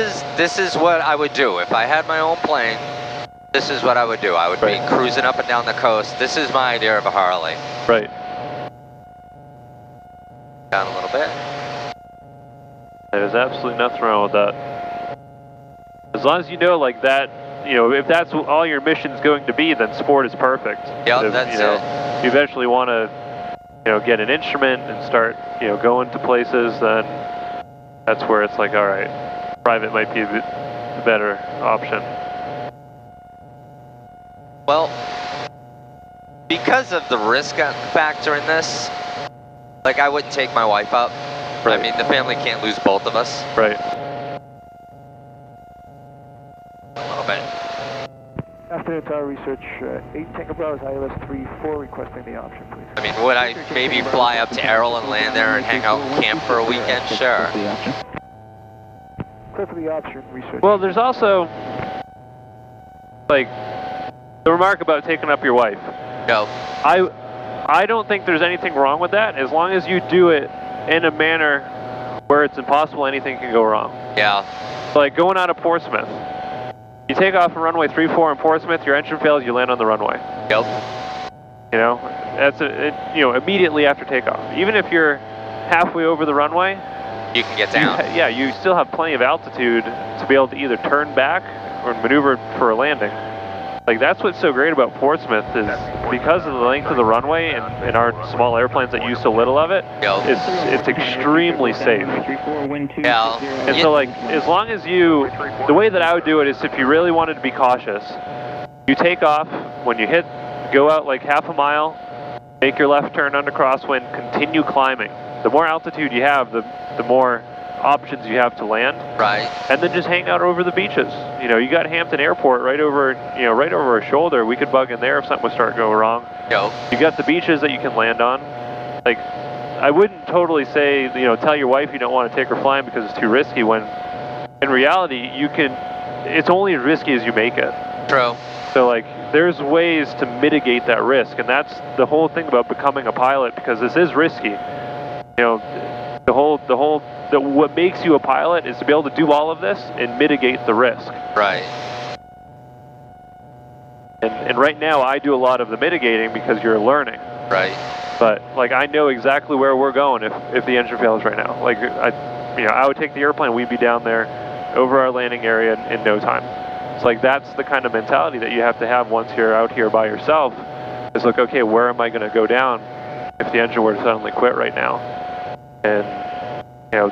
is what I would do if I had my own plane. This is what I would do. I would be cruising up and down the coast. This is my idea of a Harley. Right. Down a little bit. There's absolutely nothing wrong with that. As long as you know, like that, you know, if that's all your mission's going to be, then sport is perfect. Yeah, if, that's you know, it. If you eventually want to, you know, get an instrument and start, you know, going to places, then that's where it's like, all right, private might be the better option. Well, because of the risk factor in this, like I wouldn't take my wife up. Right. I mean, the family can't lose both of us. Right. A little bit. Afternoon Tower Research, 8 Tango Bravo, ILS 34, requesting the option, please. I mean, would I maybe fly up to Errol and land there and hang out and camp for a weekend? Sure. Clear for the option, Research. Well, there's also, like, the remark about taking up your wife. No. I don't think there's anything wrong with that, as long as you do it in a manner where it's impossible anything can go wrong. Yeah. Like going out of Portsmouth. You take off from runway 34 in Portsmouth, your engine fails, you land on the runway. Yep. You know, that's you know, immediately after takeoff. Even if you're halfway over the runway, You can get down. yeah, you still have plenty of altitude to be able to either turn back or maneuver for a landing. Like that's what's so great about Portsmouth is because of the length of the runway and our small airplanes that use so little of it, Yep. it's extremely safe. Yeah. And so like, as long as you, the way that I would do it is if you really wanted to be cautious, you take off, when you hit go out like half a mile, make your left turn under crosswind, continue climbing. The more altitude you have, the more options you have to land. Right. And then just hang out over the beaches. You know, you got Hampton Airport right over, you know, right over our shoulder. We could bug in there if something would start going wrong. Yo. You got the beaches that you can land on. Like, I wouldn't totally say, you know, tell your wife you don't want to take her flying because it's too risky, when in reality you can, it's only as risky as you make it. True. So like, there's ways to mitigate that risk, and that's the whole thing about becoming a pilot, because this is risky. You know, what makes you a pilot is to be able to do all of this and mitigate the risk. Right. And right now I do a lot of the mitigating because you're learning. Right. But like, I know exactly where we're going if the engine fails right now. Like, I would take the airplane, we'd be down there over our landing area in no time. It's like, that's the kind of mentality that you have to have once you're out here by yourself. It's like, okay, where am I going to go down if the engine were to suddenly quit right now? And you know,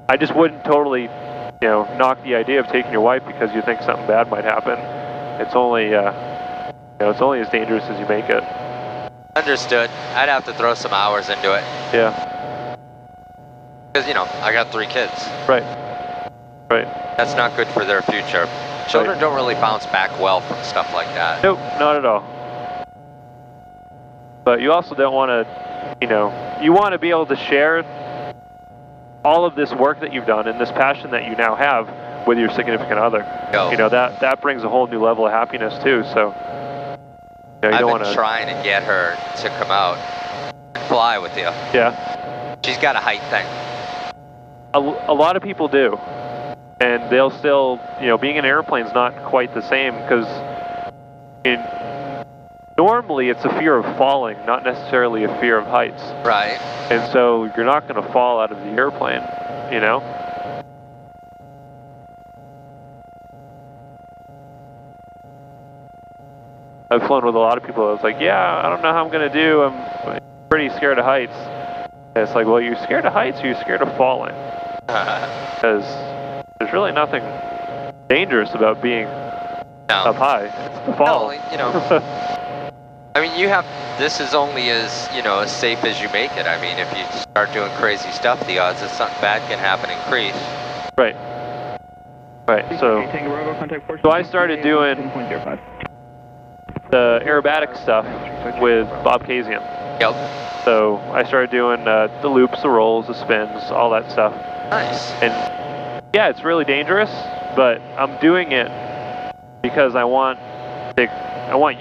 I just wouldn't totally, you know, knock the idea of taking your wife because you think something bad might happen. It's only, you know, it's only as dangerous as you make it. Understood. I'd have to throw some hours into it. Yeah. Because, you know, I got 3 kids. Right. Right. That's not good for their future. Children don't really bounce back well from stuff like that. Nope, not at all. But you also don't want to, you know, you want to be able to share all of this work that you've done and this passion that you now have with your significant other. Yo. You know, that brings a whole new level of happiness too. So you know, you I've been trying to get her to come out and fly with you. Yeah. She's got a height thing. A lot of people do, and they'll still, you know, being in an airplane is not quite the same, because normally it's a fear of falling, not necessarily a fear of heights. Right. And so you're not going to fall out of the airplane, you know? I've flown with a lot of people. I was like, yeah, I don't know how I'm going to do. I'm pretty scared of heights. And it's like, well, you're scared of heights or you're scared of falling? Because there's really nothing dangerous about being up high. It's the fall. No, you know, I mean, this is only as, you know, as safe as you make it. I mean, if you start doing crazy stuff, the odds that something bad can happen increase. Right. Right, so I started doing the aerobatic stuff with Bob Kazian. Yep. So I started doing the loops, the rolls, the spins, all that stuff. Nice. And yeah, it's really dangerous, but I'm doing it because I want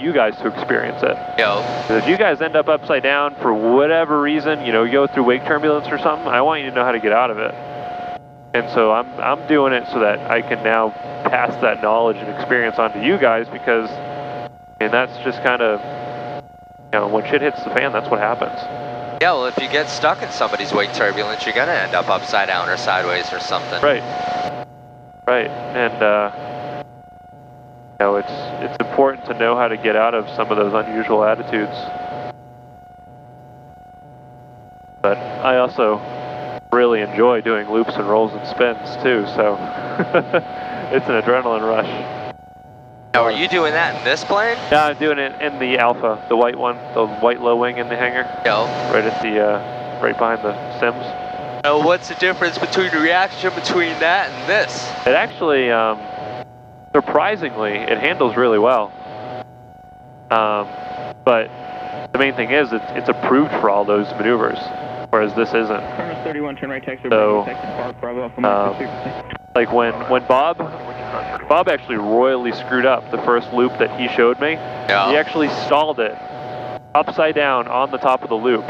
you guys to experience it. Yo. If you guys end up upside down for whatever reason, you know, you go through wake turbulence or something, I want you to know how to get out of it. And so I'm doing it so that I can now pass that knowledge and experience on to you guys, because, and that's just kind of, you know, when shit hits the fan, that's what happens. Yeah, well, if you get stuck in somebody's wake turbulence, you're gonna end up upside down or sideways or something. Right. Right. And you know, it's important to know how to get out of some of those unusual attitudes. But I also really enjoy doing loops and rolls and spins too, so it's an adrenaline rush. Now, are you doing that in this plane? Yeah, I'm doing it in the Alpha, the white one, the white low wing in the hangar. Yo. Right at the, right behind the Sims. What's the difference between the reaction between that and this? It actually, surprisingly, it handles really well. But the main thing is, it's approved for all those maneuvers, whereas this isn't. 31, turn right taxi, So, Bravo, like when Bob actually royally screwed up the first loop that he showed me. Yeah. He actually stalled it upside down on the top of the loop.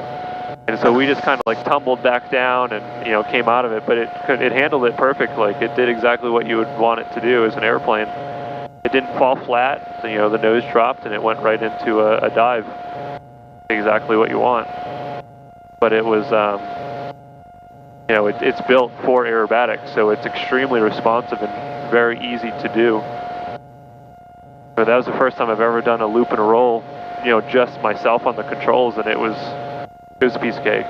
And so we just kind of like tumbled back down and, you know, came out of it, but it handled it perfect. Like, it did exactly what you would want it to do as an airplane. It didn't fall flat, so, you know, the nose dropped and it went right into a dive. Exactly what you want. But it was, you know, it's built for aerobatics, so it's extremely responsive and very easy to do. But that was the first time I've ever done a loop and a roll, you know, just myself on the controls, and it was a piece of cake.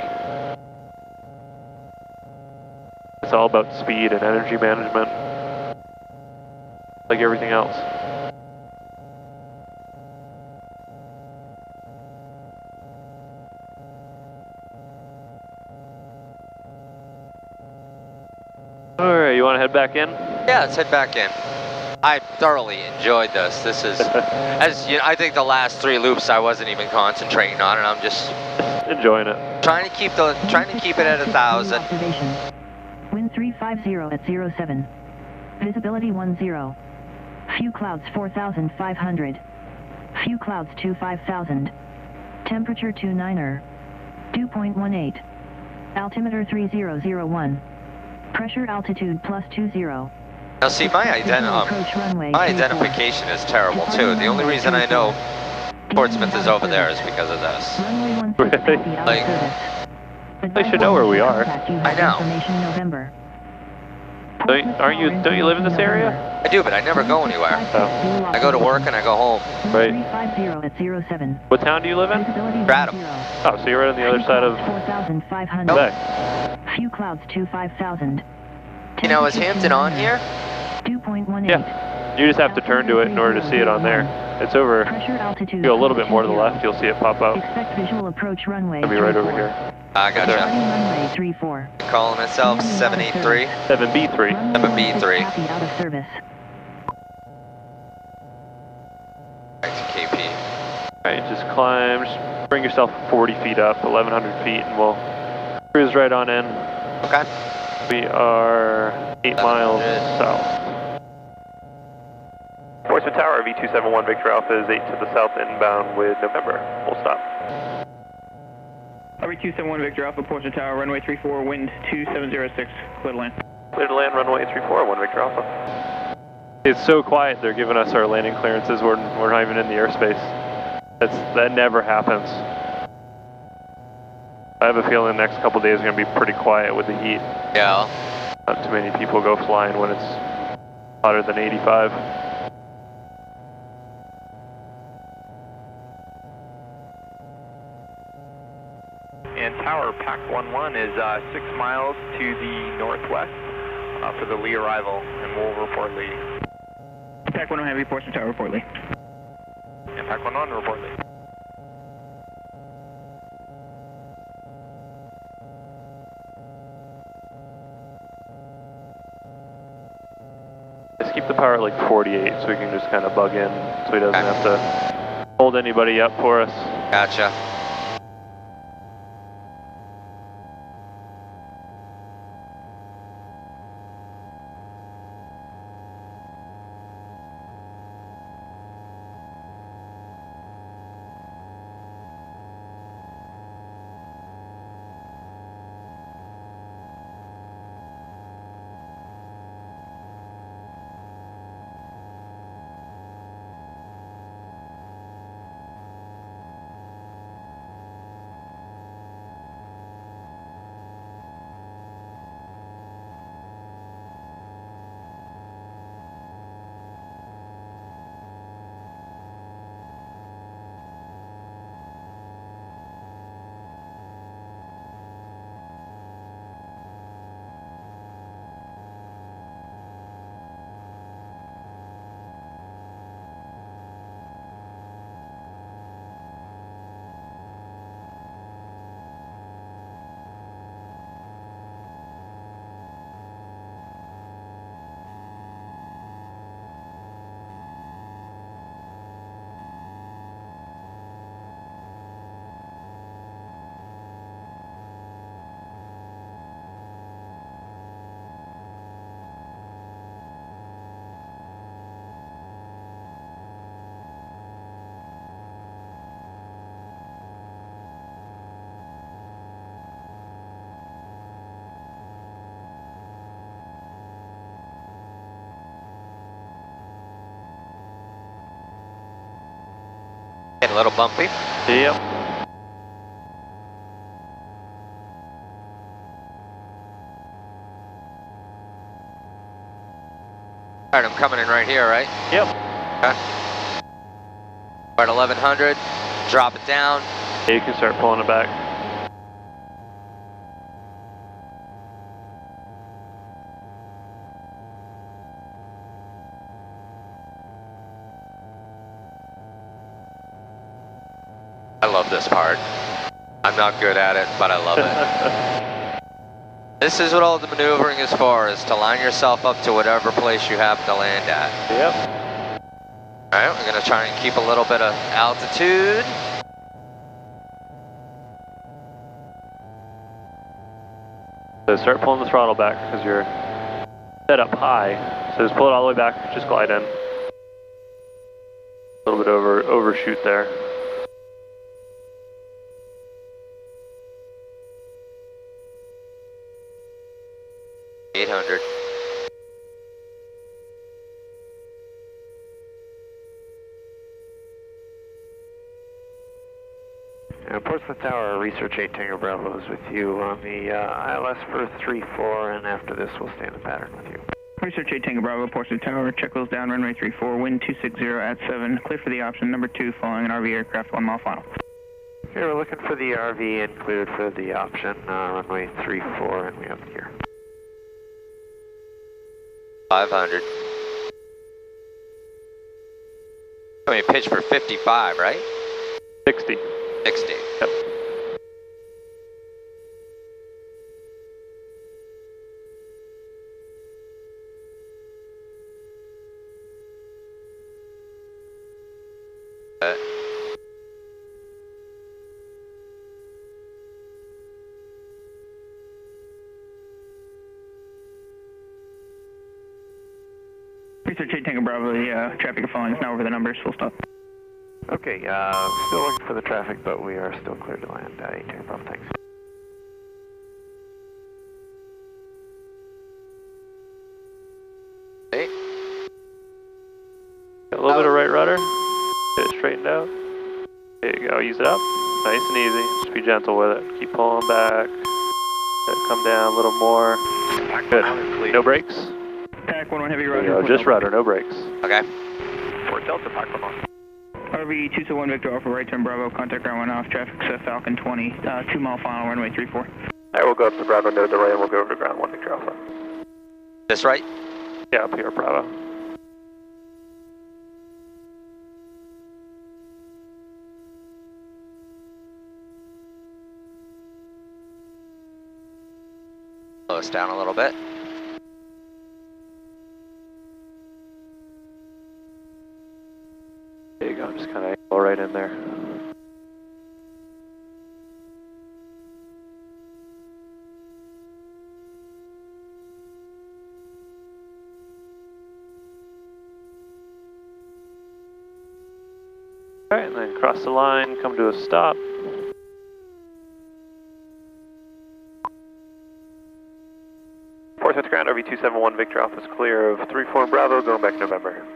It's all about speed and energy management, like everything else. head back in? Yeah, let's head back in. I thoroughly enjoyed this. This is, as you know, I think the last 3 loops I wasn't even concentrating on, and I'm just enjoying it. Trying to keep it at 1,000. Wind 350 at 07. Visibility 10. Few clouds 4,500. Few clouds 25,000. Temperature 29er. Dew point 18. Altimeter 3001. Pressure altitude +20. Now see, my identification is terrible too. The only reason I know Portsmouth is over there is because of this. Like, they should know where we are. I know. Don't you live in this area? I do, but I never go anywhere. Oh. I go to work and I go home. Right. What town do you live in? Stratham. Oh, so you're right on the other side of Quebec. Few clouds 25,000. You know, is Hampton on here? Yeah. You just have to turn to it in order to see it on there. It's over. If you go a little bit more to the left, you'll see it pop out. Expect visual approach runway. It'll be right over here. I gotcha. Runway 34. Calling itself 783. 7B3. 7B3. Out of service. Back to KP. Alright, just climb. Just bring yourself 40 feet up, 1,100 feet, and we'll cruise right on in. Okay. We are 8 miles south. Portsmouth Tower, V271 Victor Alpha is 8 to the south inbound with November. Full stop. RV271 Victor Alpha, Portsmouth Tower, runway 34, wind 2706, clear to land. Clear to land, runway 34, 1 Victor Alpha. It's so quiet, they're giving us our landing clearances, we're not even in the airspace. That never happens. I have a feeling the next couple days are going to be pretty quiet with the heat. Yeah. Not too many people go flying when it's hotter than 85. And Tower, Pac 11 is 6 miles to the northwest for the Lee arrival, and we'll report Lee. Pac 11 Heavy, Portsmouth Tower, report Lee. And Pac 11, report Lee. Just keep the power at like 48 so we can just kind of bug in so he doesn't have to hold anybody up for us. Gotcha. A little bumpy. Yep. Alright, I'm coming in right here, right? Yep. Okay. We're at 1100. Drop it down. Yeah, you can start pulling it back. I love this part. I'm not good at it, but I love it. This is what all the maneuvering is for, is to line yourself up to whatever place you happen to land at. Yep. All right, we're gonna try and keep a little bit of altitude. So start pulling the throttle back because you're set up high. So just pull it all the way back, just glide in. A little bit overshoot there. Portsmouth Tower, Research 8 Tango Bravo is with you on the ILS for 3-4, and after this we'll stay in the pattern with you. Research 8 Tango Bravo, Portsmouth Tower, check wheels down, runway 34, wind 260 at 7, clear for the option number 2 following an RV aircraft 1 mile final. Okay, we're looking for the RV and cleared for the option, runway 34, and we have the gear. 500. I mean, pitch for 55, right? 60. 60. Yep. Research 8 Tango Bravo, the traffic following is now over the numbers, full stop. Okay, still looking for the traffic, but we are still clear to land. 8 Tango Bravo, thanks. Hey. Got a little bit of right rudder. Get it straightened out. There you go, ease it up. Nice and easy. Just be gentle with it. Keep pulling back. Let it come down a little more. Good. No brakes. Pack 1-1 heavy There you rudder. go, just rudder, no brakes. Okay. Fort Delta, Pack 1-1. RV 221 Victor Alpha, right turn Bravo, contact ground 1 off, traffic Falcon 20, 2 mile final, runway 34. Alright, we'll go up to Bravo, no delay, and we'll go over to ground 1 Victor Alpha. This right? Yeah, up here, Bravo. Slow us down a little bit. There you go, just kind of angle right in there. Alright, and then cross the line, come to a stop. Portsmouth ground, RV 271 Victor Alpha is clear of 34 Bravo, going back November.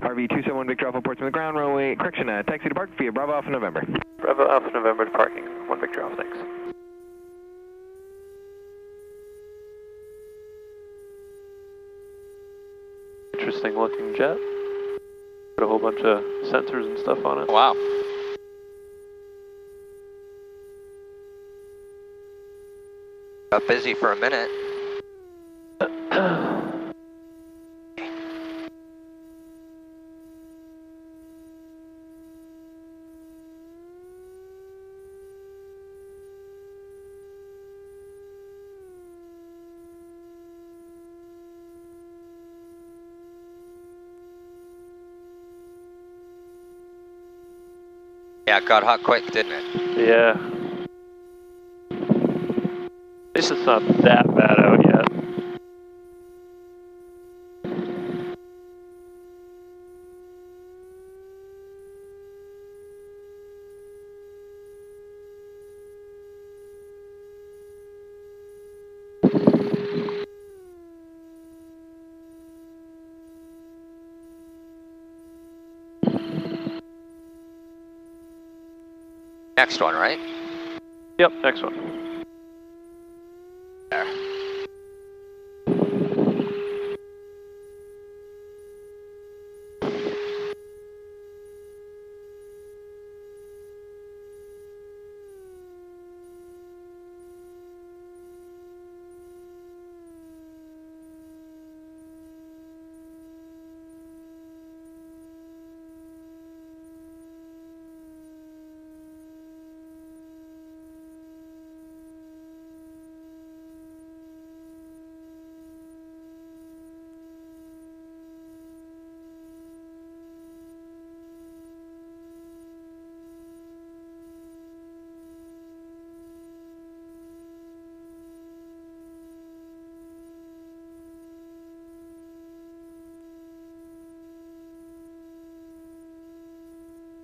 RV 271 Victor Alpha, Portsmouth ground, runway, correction, taxi to park via Bravo Alpha November. Bravo Alpha November to parking, 1 Victor Alpha, thanks. Interesting looking jet. Got a whole bunch of sensors and stuff on it. Wow. Got busy for a minute. Yeah, it got hot quick, didn't it? Yeah. At least it's not that bad out yet. Next one, right? Yep, next one. There.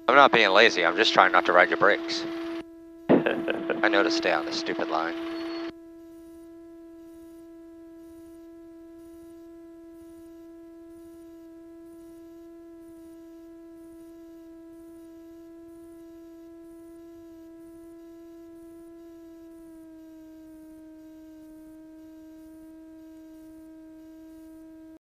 I'm not being lazy, I'm just trying not to ride your brakes. I know to stay on this stupid line.